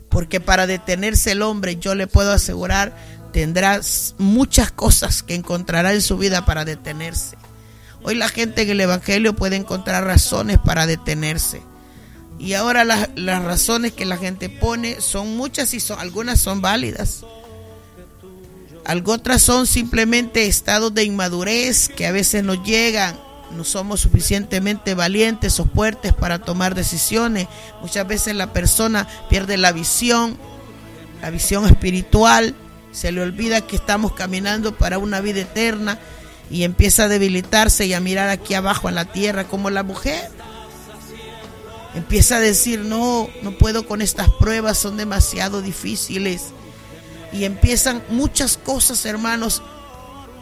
A: Porque para detenerse el hombre, yo le puedo asegurar, tendrá muchas cosas que encontrará en su vida para detenerse. Hoy la gente en el evangelio puede encontrar razones para detenerse. Y ahora las razones que la gente pone son muchas y algunas son válidas. Otras son simplemente estados de inmadurez que a veces nos llegan. No somos suficientemente valientes o fuertes para tomar decisiones. Muchas veces la persona pierde la visión espiritual. Se le olvida que estamos caminando para una vida eterna y empieza a debilitarse y a mirar aquí abajo en la tierra como la mujer. Empieza a decir: no puedo con estas pruebas, son demasiado difíciles. Y empiezan muchas cosas, hermanos,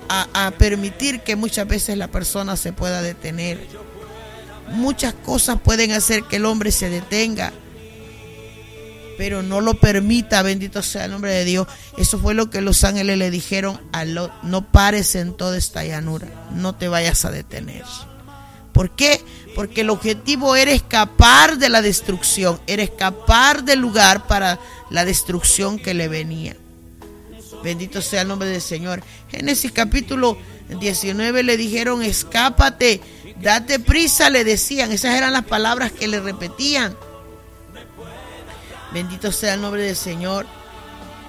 A: a permitir que muchas veces la persona se pueda detener. Muchas cosas pueden hacer que el hombre se detenga, pero no lo permita, bendito sea el nombre de Dios. Eso fue lo que los ángeles le dijeron a Lot: no pares en toda esta llanura, no te vayas a detener. ¿Por qué? Porque el objetivo era escapar de la destrucción, era escapar del lugar para la destrucción que le venía. Bendito sea el nombre del Señor. Génesis capítulo 19 le dijeron: escápate, date prisa, le decían. Esas eran las palabras que le repetían. Bendito sea el nombre del Señor.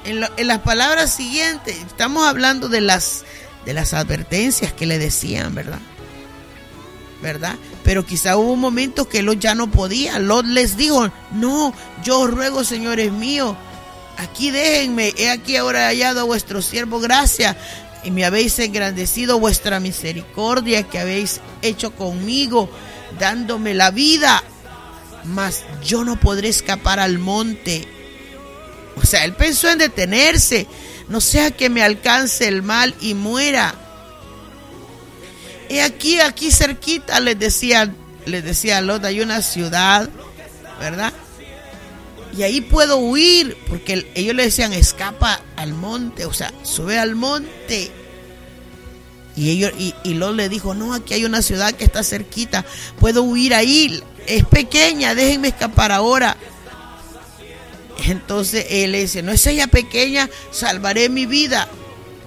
A: En las palabras siguientes, estamos hablando de las advertencias que le decían, ¿verdad? Pero quizá hubo un momento que Lot ya no podía. Lot les dijo: no, yo os ruego, señores míos, aquí déjenme, he aquí ahora hallado a vuestro siervo gracia, y me habéis engrandecido vuestra misericordia que habéis hecho conmigo, dándome la vida, mas yo no podré escapar al monte. O sea, él pensó en detenerse, no sea que me alcance el mal y muera. Y aquí cerquita les decía a Lot, hay una ciudad, ¿verdad? Y ahí puedo huir, porque ellos le decían: escapa al monte, o sea, sube al monte. Y Lot le dijo: no, aquí hay una ciudad que está cerquita, puedo huir ahí, es pequeña, déjenme escapar ahora. Entonces él le dice: no es ella pequeña, salvaré mi vida.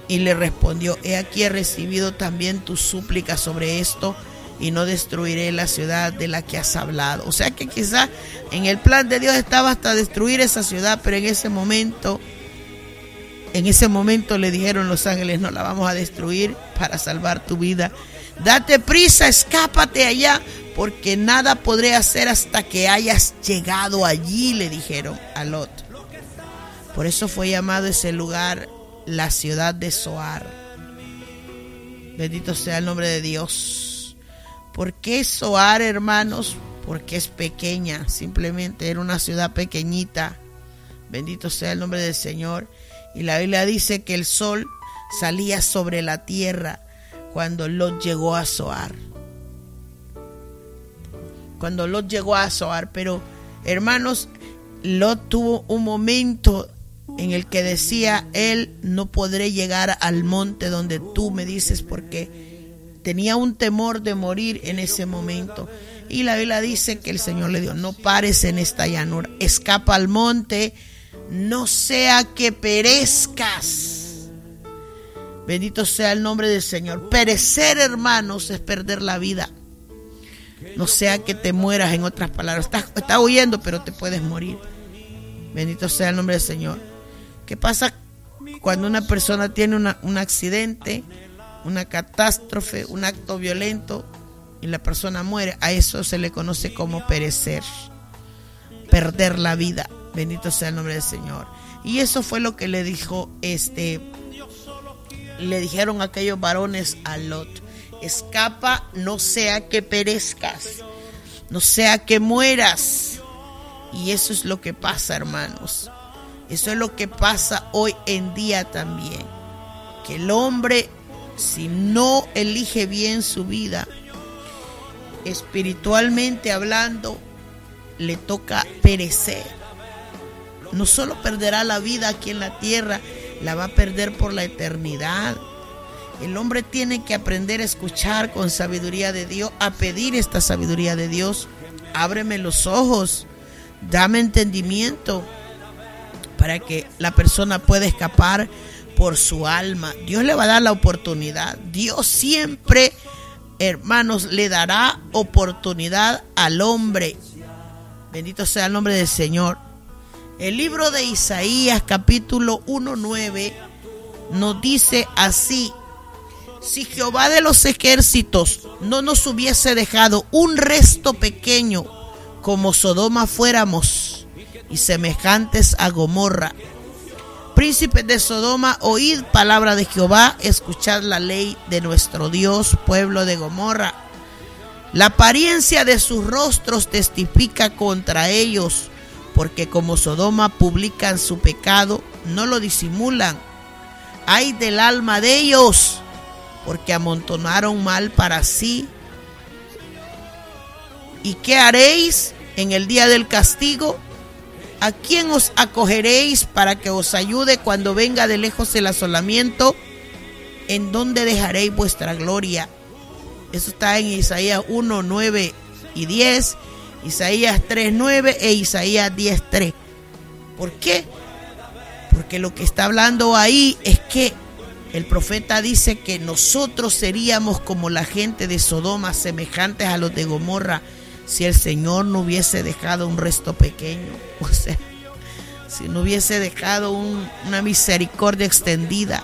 A: Y le respondió: he aquí he recibido también tu súplica sobre esto, y no destruiré la ciudad de la que has hablado. O sea que quizá en el plan de Dios estaba hasta destruir esa ciudad, pero en ese momento le dijeron los ángeles: no la vamos a destruir para salvar tu vida. Date prisa, escápate allá, porque nada podré hacer hasta que hayas llegado allí, le dijeron a Lot. Por eso fue llamado ese lugar la ciudad de Zoar. Bendito sea el nombre de Dios. ¿Por qué Zoar, hermanos? Porque es pequeña, simplemente era una ciudad pequeñita. Bendito sea el nombre del Señor. Y la Biblia dice que el sol salía sobre la tierra cuando Lot llegó a Zoar. Cuando Lot llegó a Zoar. Pero, hermanos, Lot tuvo un momento en el que decía: él no podré llegar al monte donde tú me dices, porque tenía un temor de morir en ese momento. Y la Biblia dice que el Señor le dijo: no pares en esta llanura, escapa al monte, no sea que perezcas. Bendito sea el nombre del Señor. Perecer, hermanos, es perder la vida. No sea que te mueras, en otras palabras. Estás huyendo, pero te puedes morir. Bendito sea el nombre del Señor. ¿Qué pasa cuando una persona tiene un accidente, una catástrofe, un acto violento y la persona muere? A eso se le conoce como perecer, perder la vida. Bendito sea el nombre del Señor. Y eso fue lo que le dijeron aquellos varones a Lot: escapa, no sea que perezcas, no sea que mueras. Y eso es lo que pasa, hermanos. Eso es lo que pasa hoy en día también. Que el hombre, si no elige bien su vida, espiritualmente hablando, le toca perecer. No solo perderá la vida aquí en la tierra, la va a perder por la eternidad. El hombre tiene que aprender a escuchar con sabiduría de Dios, a pedir esta sabiduría de Dios. Ábreme los ojos, dame entendimiento, para que la persona pueda escapar por su alma. Dios le va a dar la oportunidad. Dios siempre, hermanos, le dará oportunidad al hombre. Bendito sea el nombre del Señor. El libro de Isaías, capítulo 1:9, nos dice así: si Jehová de los ejércitos no nos hubiese dejado un resto pequeño, como Sodoma fuéramos, y semejantes a Gomorra. Príncipes de Sodoma, oíd palabra de Jehová, escuchad la ley de nuestro Dios, pueblo de Gomorra. La apariencia de sus rostros testifica contra ellos, porque como Sodoma publican su pecado, no lo disimulan. Ay del alma de ellos, porque amontonaron mal para sí. ¿Y qué haréis en el día del castigo? ¿A quién os acogeréis para que os ayude cuando venga de lejos el asolamiento? ¿En dónde dejaréis vuestra gloria? Eso está en Isaías 1, 9 y 10, Isaías 3, 9 e Isaías 10, 3. ¿Por qué? Porque lo que está hablando ahí es que el profeta dice que nosotros seríamos como la gente de Sodoma, semejantes a los de Gomorra, si el Señor no hubiese dejado un resto pequeño. O sea, si no hubiese dejado una misericordia extendida.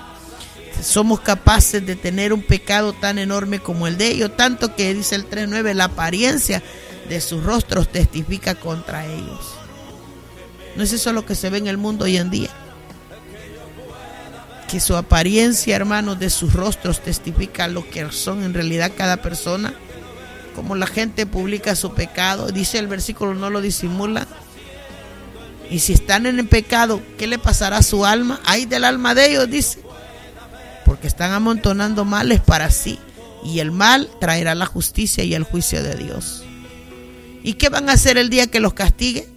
A: Somos capaces de tener un pecado tan enorme como el de ellos, tanto que dice el 3:9, la apariencia de sus rostros testifica contra ellos. ¿No es eso lo que se ve en el mundo hoy en día? Que su apariencia, hermanos, de sus rostros testifica lo que son en realidad cada persona. Como la gente publica su pecado, dice el versículo, no lo disimula. Y si están en el pecado, ¿qué le pasará a su alma? Ay del alma de ellos, dice, porque están amontonando males para sí, y el mal traerá la justicia y el juicio de Dios. ¿Y qué van a hacer el día que los castigue?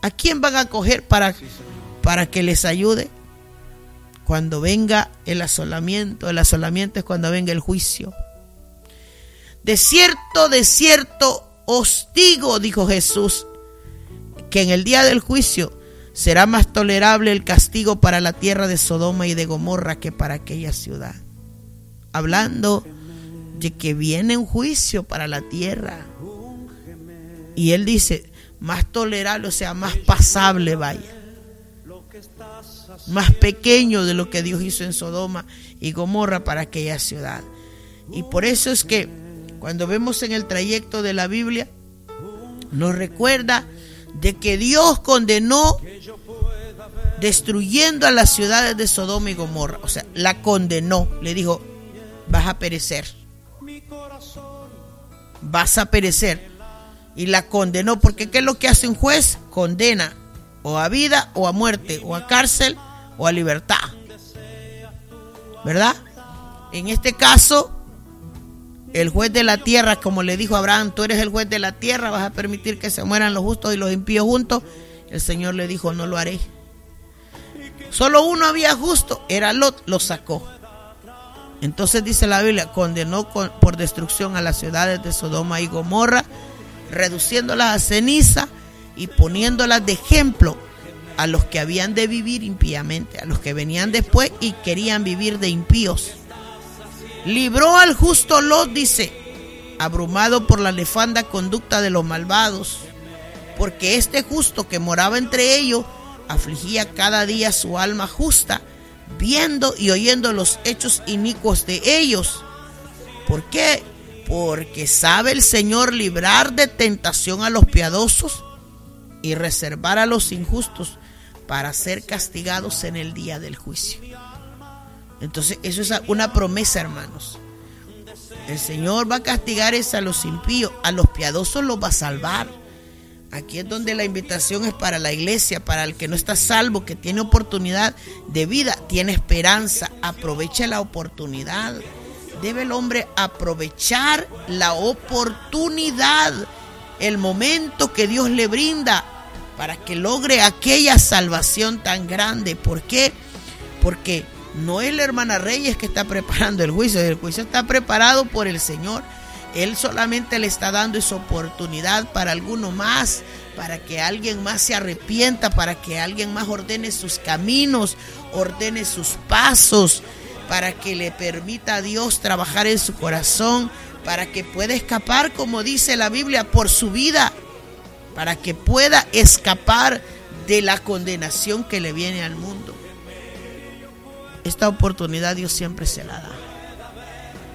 A: ¿A quién van a coger para que les ayude? Cuando venga el asolamiento es cuando venga el juicio. De cierto os digo, dijo Jesús, que en el día del juicio será más tolerable el castigo para la tierra de Sodoma y de Gomorra que para aquella ciudad. Hablando de que viene un juicio para la tierra. Y él dice, más tolerable, o sea, más pasable, vaya, más pequeño de lo que Dios hizo en Sodoma y Gomorra para aquella ciudad. Y por eso es que cuando vemos en el trayecto de la Biblia, nos recuerda de que Dios condenó destruyendo a las ciudades de Sodoma y Gomorra. O sea, la condenó, le dijo, vas a perecer, vas a perecer. Y la condenó, porque ¿qué es lo que hace un juez? Condena o a vida o a muerte, o a cárcel o a libertad, ¿verdad? En este caso, el juez de la tierra, como le dijo a Abraham, tú eres el juez de la tierra, vas a permitir que se mueran los justos y los impíos juntos. El Señor le dijo, no lo haré. Solo uno había justo, era Lot, lo sacó. Entonces dice la Biblia, condenó por destrucción a las ciudades de Sodoma y Gomorra, reduciéndolas a ceniza y poniéndolas de ejemplo a los que habían de vivir impíamente, a los que venían después y querían vivir de impíos. Libró al justo Lot, dice, abrumado por la nefanda conducta de los malvados, porque este justo que moraba entre ellos afligía cada día su alma justa, viendo y oyendo los hechos inicuos de ellos. ¿Por qué? Porque sabe el Señor librar de tentación a los piadosos y reservar a los injustos para ser castigados en el día del juicio. Entonces eso es una promesa, hermanos. El Señor va a castigar a los impíos, a los piadosos los va a salvar. Aquí es donde la invitación es para la iglesia, para el que no está salvo, que tiene oportunidad de vida, tiene esperanza. Aproveche la oportunidad. Debe el hombre aprovechar la oportunidad, el momento que Dios le brinda para que logre aquella salvación tan grande. ¿Por qué? Porque no es la hermana Reyes que está preparando el juicio está preparado por el Señor. Él solamente le está dando esa oportunidad para alguno más, para que alguien más se arrepienta, para que alguien más ordene sus caminos, ordene sus pasos, para que le permita a Dios trabajar en su corazón, para que pueda escapar, como dice la Biblia, por su vida, para que pueda escapar de la condenación que le viene al mundo. Esta oportunidad Dios siempre se la da.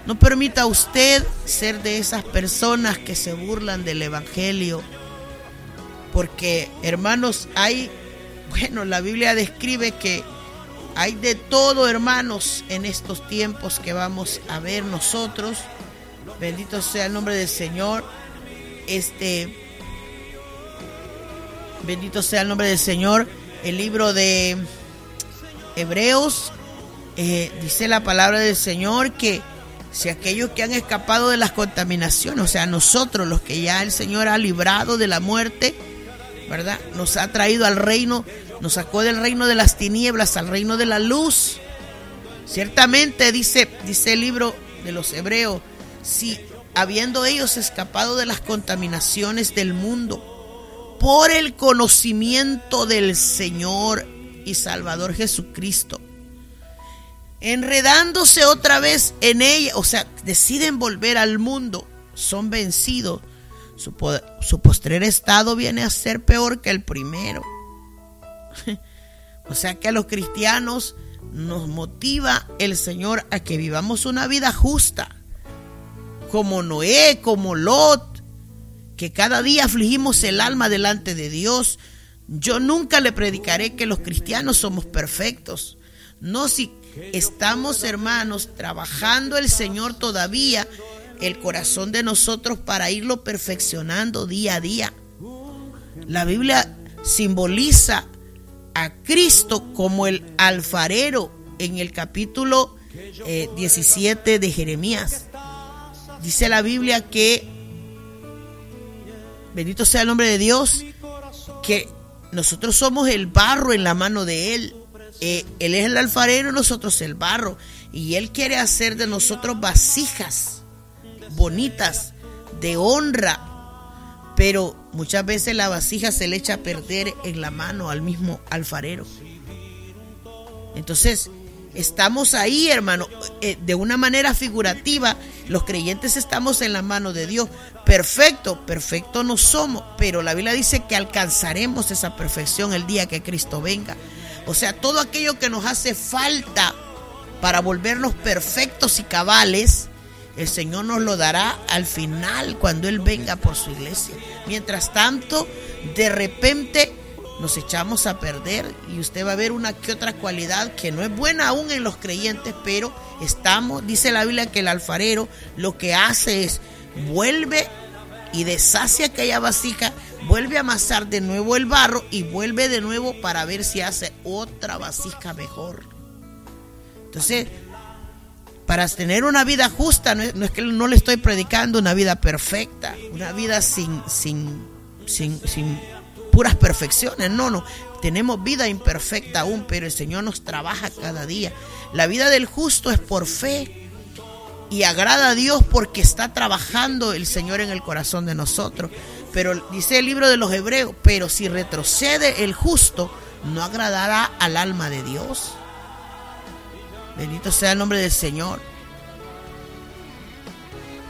A: No permita usted ser de esas personas que se burlan del evangelio, porque, hermanos, la Biblia describe que hay de todo, hermanos, en estos tiempos que vamos a ver nosotros. Bendito sea el nombre del Señor. Bendito sea el nombre del Señor. El libro de Hebreos, dice la palabra del Señor que si aquellos que han escapado de las contaminaciones, o sea, nosotros los que ya el Señor ha librado de la muerte, ¿verdad? Nos ha traído al reino, nos sacó del reino de las tinieblas al reino de la luz. Ciertamente dice el libro de los Hebreos, si habiendo ellos escapado de las contaminaciones del mundo por el conocimiento del Señor y Salvador Jesucristo, enredándose otra vez en ella, o sea, deciden volver al mundo, son vencidos. Su postrer estado viene a ser peor que el primero. O sea que a los cristianos nos motiva el Señor a que vivamos una vida justa, como Noé, como Lot, que cada día afligimos el alma delante de Dios. Yo nunca le predicaré que los cristianos somos perfectos. No, si estamos, hermanos, trabajando el Señor todavía el corazón de nosotros para irlo perfeccionando día a día. La Biblia simboliza a Cristo como el alfarero en el capítulo 17 de Jeremías. Dice la Biblia que, bendito sea el nombre de Dios, que nosotros somos el barro en la mano de Él. Él es el alfarero y nosotros el barro. Y Él quiere hacer de nosotros vasijas bonitas, de honra. Pero muchas veces la vasija se le echa a perder en la mano al mismo alfarero. Entonces, estamos ahí, hermano, de una manera figurativa. Los creyentes estamos en la mano de Dios. Perfecto no somos, pero la Biblia dice que alcanzaremos esa perfección el día que Cristo venga. O sea, todo aquello que nos hace falta para volvernos perfectos y cabales, el Señor nos lo dará al final cuando Él venga por su iglesia. Mientras tanto, de repente nos echamos a perder y usted va a ver una que otra cualidad que no es buena aún en los creyentes, pero dice la Biblia que el alfarero lo que hace es vuelve y deshace aquella vasija, vuelve a amasar de nuevo el barro y vuelve de nuevo para ver si hace otra vasija mejor. Entonces, para tener una vida justa, no es que no le estoy predicando una vida perfecta, una vida sin puras perfecciones, no, tenemos vida imperfecta aún, pero el Señor nos trabaja cada día. La vida del justo es por fe y agrada a Dios porque está trabajando el Señor en el corazón de nosotros. Pero dice el libro de los Hebreos, pero si retrocede el justo, no agradará al alma de Dios. Bendito sea el nombre del Señor.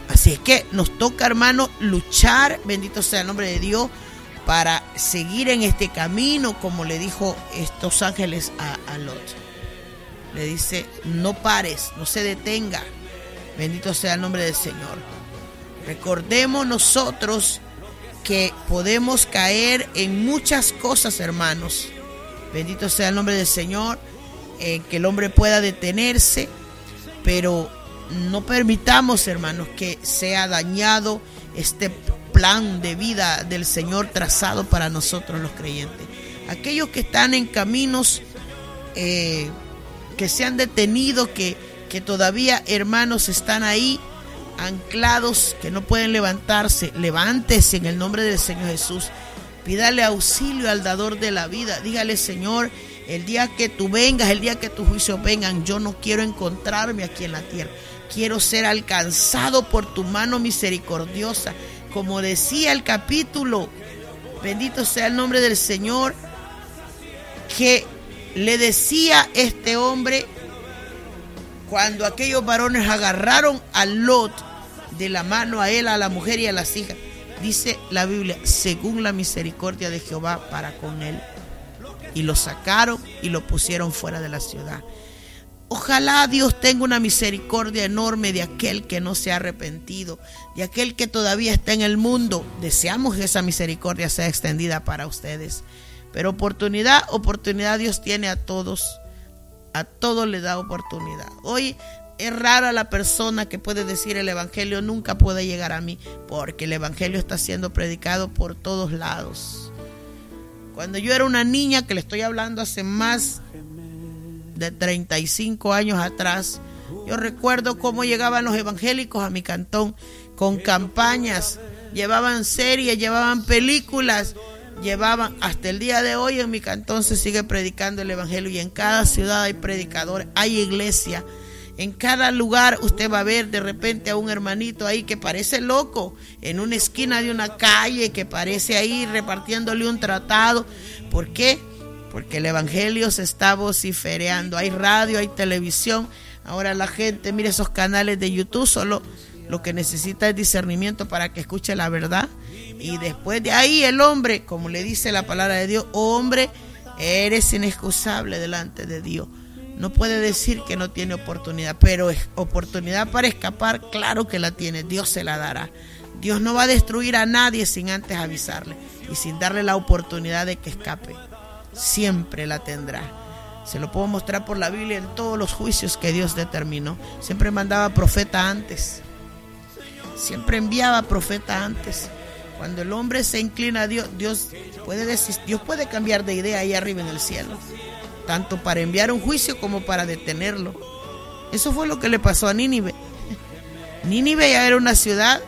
A: Así es que nos toca, hermano, luchar, bendito sea el nombre de Dios, para seguir en este camino, como le dijo estos ángeles a Lot. Le dice, no pares, no se detenga. Bendito sea el nombre del Señor. Recordemos nosotros que podemos caer en muchas cosas, hermanos. Bendito sea el nombre del Señor. Que el hombre pueda detenerse, pero no permitamos, hermanos, que sea dañado este plan de vida del Señor trazado para nosotros los creyentes. Aquellos que están en caminos que se han detenido, que todavía, hermanos, están ahí anclados, que no pueden levantarse, levántese en el nombre del Señor Jesús. Pídale auxilio al dador de la vida. Dígale, Señor, el día que tú vengas, el día que tus juicios vengan, yo no quiero encontrarme aquí en la tierra. Quiero ser alcanzado por tu mano misericordiosa. Como decía el capítulo, bendito sea el nombre del Señor, que le decía este hombre cuando aquellos varones agarraron a Lot de la mano a él, a la mujer y a las hijas. Dice la Biblia, según la misericordia de Jehová para con él. Y lo sacaron y lo pusieron fuera de la ciudad. Ojalá Dios tenga una misericordia enorme de aquel que no se ha arrepentido, de aquel que todavía está en el mundo. Deseamos que esa misericordia sea extendida para ustedes. Pero oportunidad Dios tiene a todos le da oportunidad. Hoy es rara la persona que puede decir el evangelio nunca puede llegar a mí, porque el evangelio está siendo predicado por todos lados. Cuando yo era una niña, que le estoy hablando hace más de 35 años atrás, yo recuerdo cómo llegaban los evangélicos a mi cantón con campañas, llevaban series, llevaban películas, hasta el día de hoy en mi cantón se sigue predicando el evangelio, y en cada ciudad hay predicadores, hay iglesia. En cada lugar usted va a ver de repente a un hermanito ahí que parece loco, en una esquina de una calle, que parece ahí repartiéndole un tratado. ¿Por qué? Porque el evangelio se está vociferando. Hay radio, hay televisión. Ahora la gente, mire esos canales de YouTube, solo lo que necesita es discernimiento para que escuche la verdad. Y después de ahí el hombre, como le dice la palabra de Dios, hombre, eres inexcusable delante de Dios. No puede decir que no tiene oportunidad, pero oportunidad para escapar, claro que la tiene, Dios se la dará. Dios no va a destruir a nadie sin antes avisarle y sin darle la oportunidad de que escape. Siempre la tendrá. Se lo puedo mostrar por la Biblia en todos los juicios que Dios determinó. Siempre mandaba profeta antes. Siempre enviaba profeta antes. Cuando el hombre se inclina a Dios, Dios puede cambiar de idea ahí arriba en el cielo, tanto para enviar un juicio como para detenerlo. Eso fue lo que le pasó a Nínive. Nínive ya era una ciudad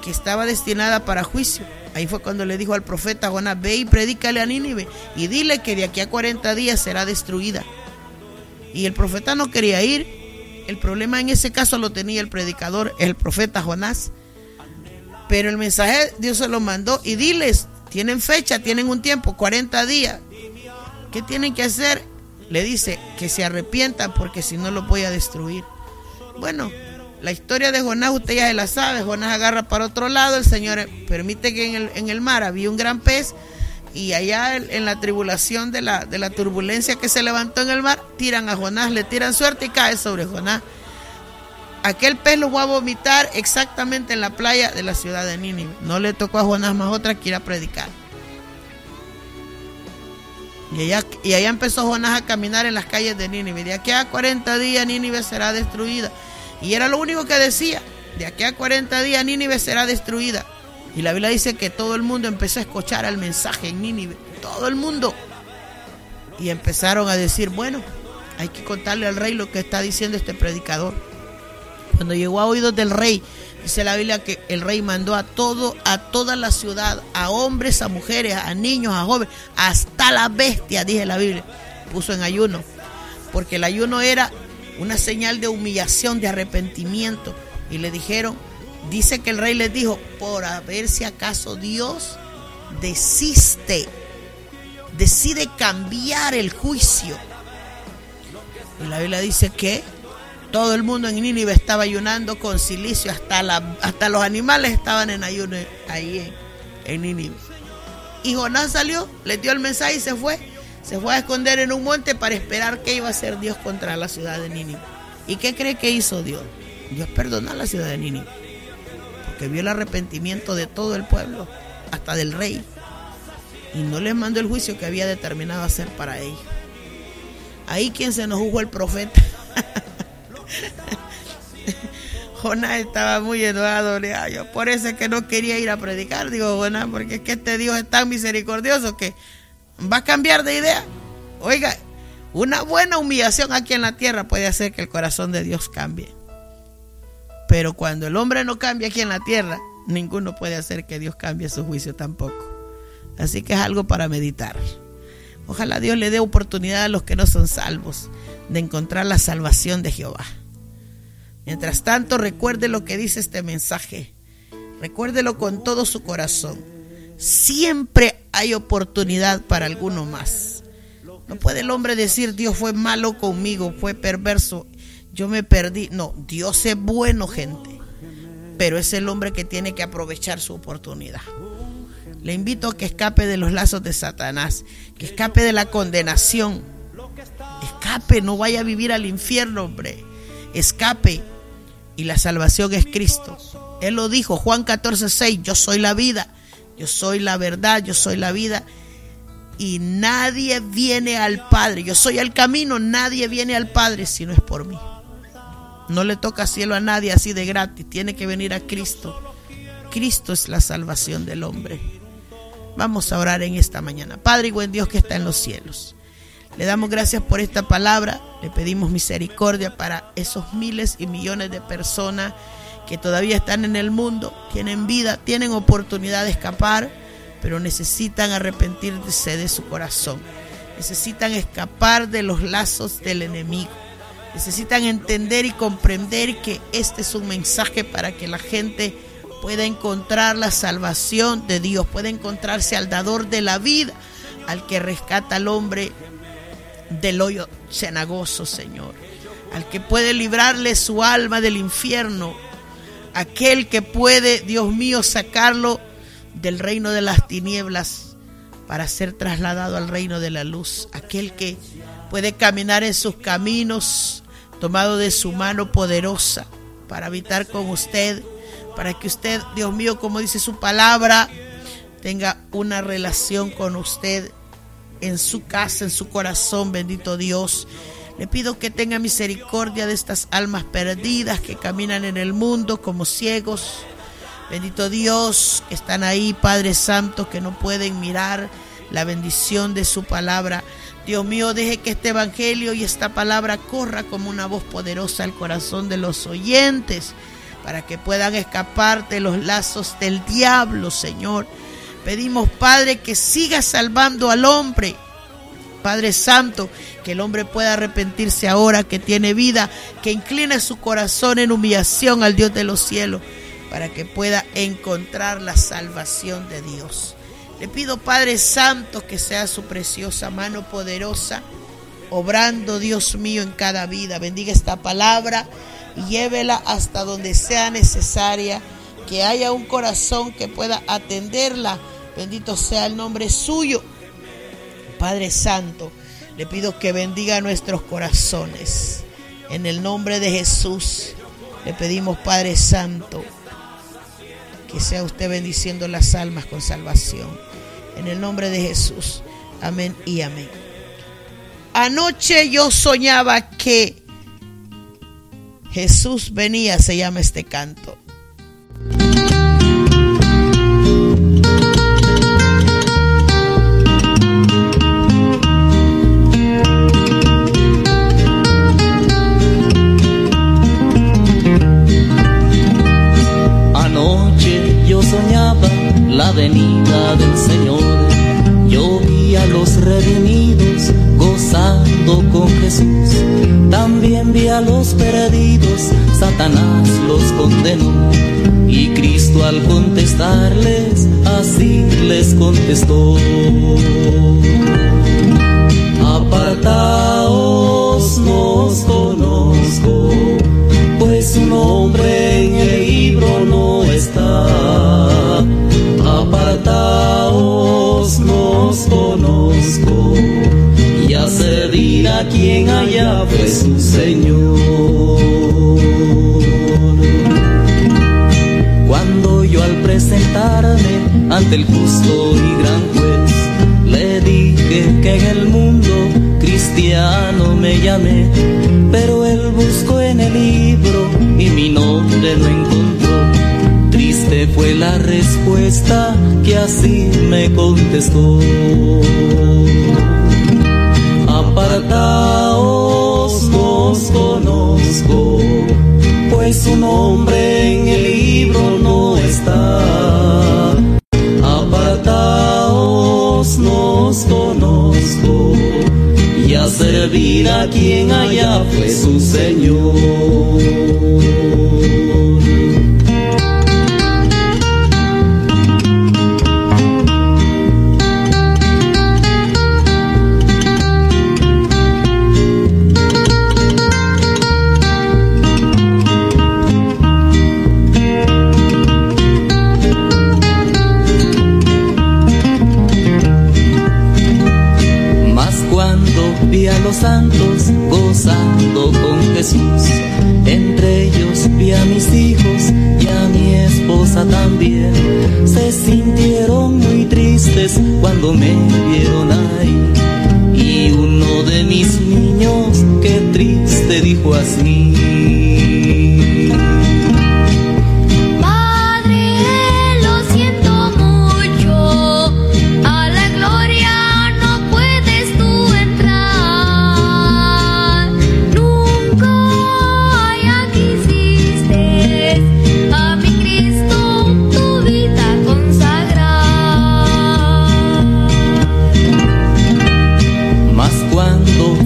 A: que estaba destinada para juicio. Ahí fue cuando le dijo al profeta Jonás, ve y predícale a Nínive y dile que de aquí a 40 días será destruida. Y el profeta no quería ir. El problema en ese caso lo tenía el predicador, el profeta Jonás. Pero el mensaje Dios se lo mandó y diles, tienen fecha, tienen un tiempo, 40 días. ¿Qué tienen que hacer? Le dice que se arrepientan porque si no los voy a destruir. Bueno, La historia de Jonás usted ya se la sabe. Jonás agarra para otro lado, el Señor permite que en el mar había un gran pez, y allá en la tribulación de la turbulencia que se levantó en el mar, tiran a Jonás, le tiran suerte y cae sobre Jonás. Aquel pez lo fue a vomitar exactamente en la playa de la ciudad de Nínive. No le tocó a Jonás más otra que ir a predicar. Y allá empezó Jonás a caminar en las calles de Nínive. De aquí a 40 días Nínive será destruida. Y era lo único que decía: de aquí a 40 días Nínive será destruida. Y la Biblia dice que todo el mundo empezó a escuchar el mensaje en Nínive. Todo el mundo. Y empezaron a decir: bueno, hay que contarle al rey lo que está diciendo este predicador. Cuando llegó a oídos del rey, dice la Biblia que el rey mandó a toda la ciudad, a hombres, a mujeres, a niños, a jóvenes, hasta la bestia, dice la Biblia, puso en ayuno, porque el ayuno era una señal de humillación, de arrepentimiento. Y le dijeron, dice que el rey les dijo: por a ver si acaso Dios decide cambiar el juicio. Y la Biblia dice que todo el mundo en Nínive estaba ayunando con cilicio, hasta los animales estaban en ayuno ahí en Nínive. Y Jonás salió, le dio el mensaje y se fue a esconder en un monte para esperar qué iba a hacer Dios contra la ciudad de Nínive. ¿Y qué cree que hizo Dios? Dios perdonó a la ciudad de Nínive, porque vio el arrepentimiento de todo el pueblo, hasta del rey, y no les mandó el juicio que había determinado hacer para ellos. Ahí quien se enojó fue el profeta. Jonás estaba muy enojado. Yo por eso es que no quería ir a predicar, digo Jonás, porque es que este Dios es tan misericordioso que va a cambiar de idea. Oiga, una buena humillación aquí en la tierra puede hacer que el corazón de Dios cambie, pero cuando el hombre no cambia aquí en la tierra, ninguno puede hacer que Dios cambie su juicio tampoco. Así que es algo para meditar. Ojalá Dios le dé oportunidad a los que no son salvos de encontrar la salvación de Jehová. Mientras tanto, recuerde lo que dice este mensaje. Recuérdelo con todo su corazón. Siempre hay oportunidad para alguno más. No puede el hombre decir: Dios fue malo conmigo, fue perverso, yo me perdí. No, Dios es bueno, gente, pero es el hombre que tiene que aprovechar su oportunidad. Le invito a que escape de los lazos de Satanás, que escape de la condenación. Escape, no vaya a vivir al infierno, hombre. Escape. Y la salvación es Cristo. Él lo dijo, Juan 14:6, yo soy la vida, yo soy la verdad, yo soy la vida, y nadie viene al Padre. Yo soy el camino, nadie viene al Padre si no es por mí. No le toca cielo a nadie así de gratis, tiene que venir a Cristo. Cristo es la salvación del hombre. Vamos a orar en esta mañana. Padre y buen Dios que está en los cielos, le damos gracias por esta palabra. Le pedimos misericordia para esos miles y millones de personas que todavía están en el mundo, tienen vida, tienen oportunidad de escapar, pero necesitan arrepentirse de su corazón. Necesitan escapar de los lazos del enemigo. Necesitan entender y comprender que este es un mensaje para que la gente pueda encontrar la salvación de Dios, pueda encontrarse al dador de la vida, al que rescata al hombre del hoyo cenagoso, Señor, al que puede librarle su alma del infierno, aquel que puede, Dios mío, sacarlo del reino de las tinieblas para ser trasladado al reino de la luz, aquel que puede caminar en sus caminos tomado de su mano poderosa para habitar con usted, para que usted, Dios mío, como dice su palabra, tenga una relación con usted en su casa, en su corazón. Bendito Dios, le pido que tenga misericordia de estas almas perdidas que caminan en el mundo como ciegos. Bendito Dios, que están ahí, Padre Santo, que no pueden mirar la bendición de su palabra. Dios mío, deje que este evangelio y esta palabra corra como una voz poderosa al corazón de los oyentes, para que puedan escapar de los lazos del diablo, Señor. Pedimos, Padre, que siga salvando al hombre. Padre Santo, que el hombre pueda arrepentirse ahora que tiene vida, que incline su corazón en humillación al Dios de los cielos, para que pueda encontrar la salvación de Dios. Le pido, Padre Santo, que sea su preciosa mano poderosa, obrando, Dios mío, en cada vida. Bendiga esta palabra y llévela hasta donde sea necesaria, que haya un corazón que pueda atenderla. Bendito sea el nombre suyo. Padre Santo, le pido que bendiga nuestros corazones. En el nombre de Jesús le pedimos, Padre Santo, que sea usted bendiciendo las almas con salvación. En el nombre de Jesús. Amén y amén. Anoche yo soñaba que Jesús venía, se llama este canto.
B: Anoche yo soñaba la venida del Señor. Yo vi a los redimidos gozando con Jesús. También vi a los perdidos, Satanás los condenó. Y Cristo al contestarles, así les contestó: apartaos, no os conozco, pues su nombre en el libro no está. Apartaos, no os conozco, y a servir a quien allá fue su Señor. Cuando yo al presentarme ante el justo y gran juez, le dije que en el mundo cristiano me llamé, pero él buscó en el libro y mi nombre no encontró. Triste fue la respuesta que así me contestó: apartaos, no os conozco, pues su nombre en el libro no está. Apartaos, no os conozco, y a servir a quien allá fue su Señor. Vi a los santos gozando con Jesús. Entre ellos vi a mis hijos y a mi esposa también. Se sintieron muy tristes cuando me vieron ahí. Y uno de mis niños, qué triste, dijo así: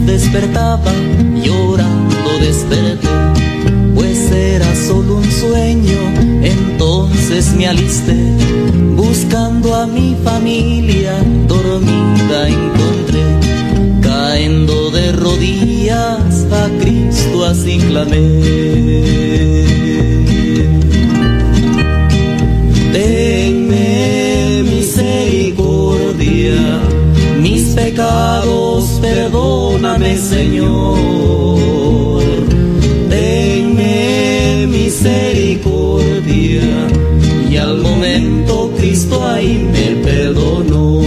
B: despertaba, llorando desperté, pues era solo un sueño. Entonces me alisté, buscando a mi familia, dormida encontré. Caendo de rodillas a Cristo así clamé: tenme misericordia, mis pecados perdóname, Señor. Tenme misericordia. Y al momento Cristo ahí me perdonó.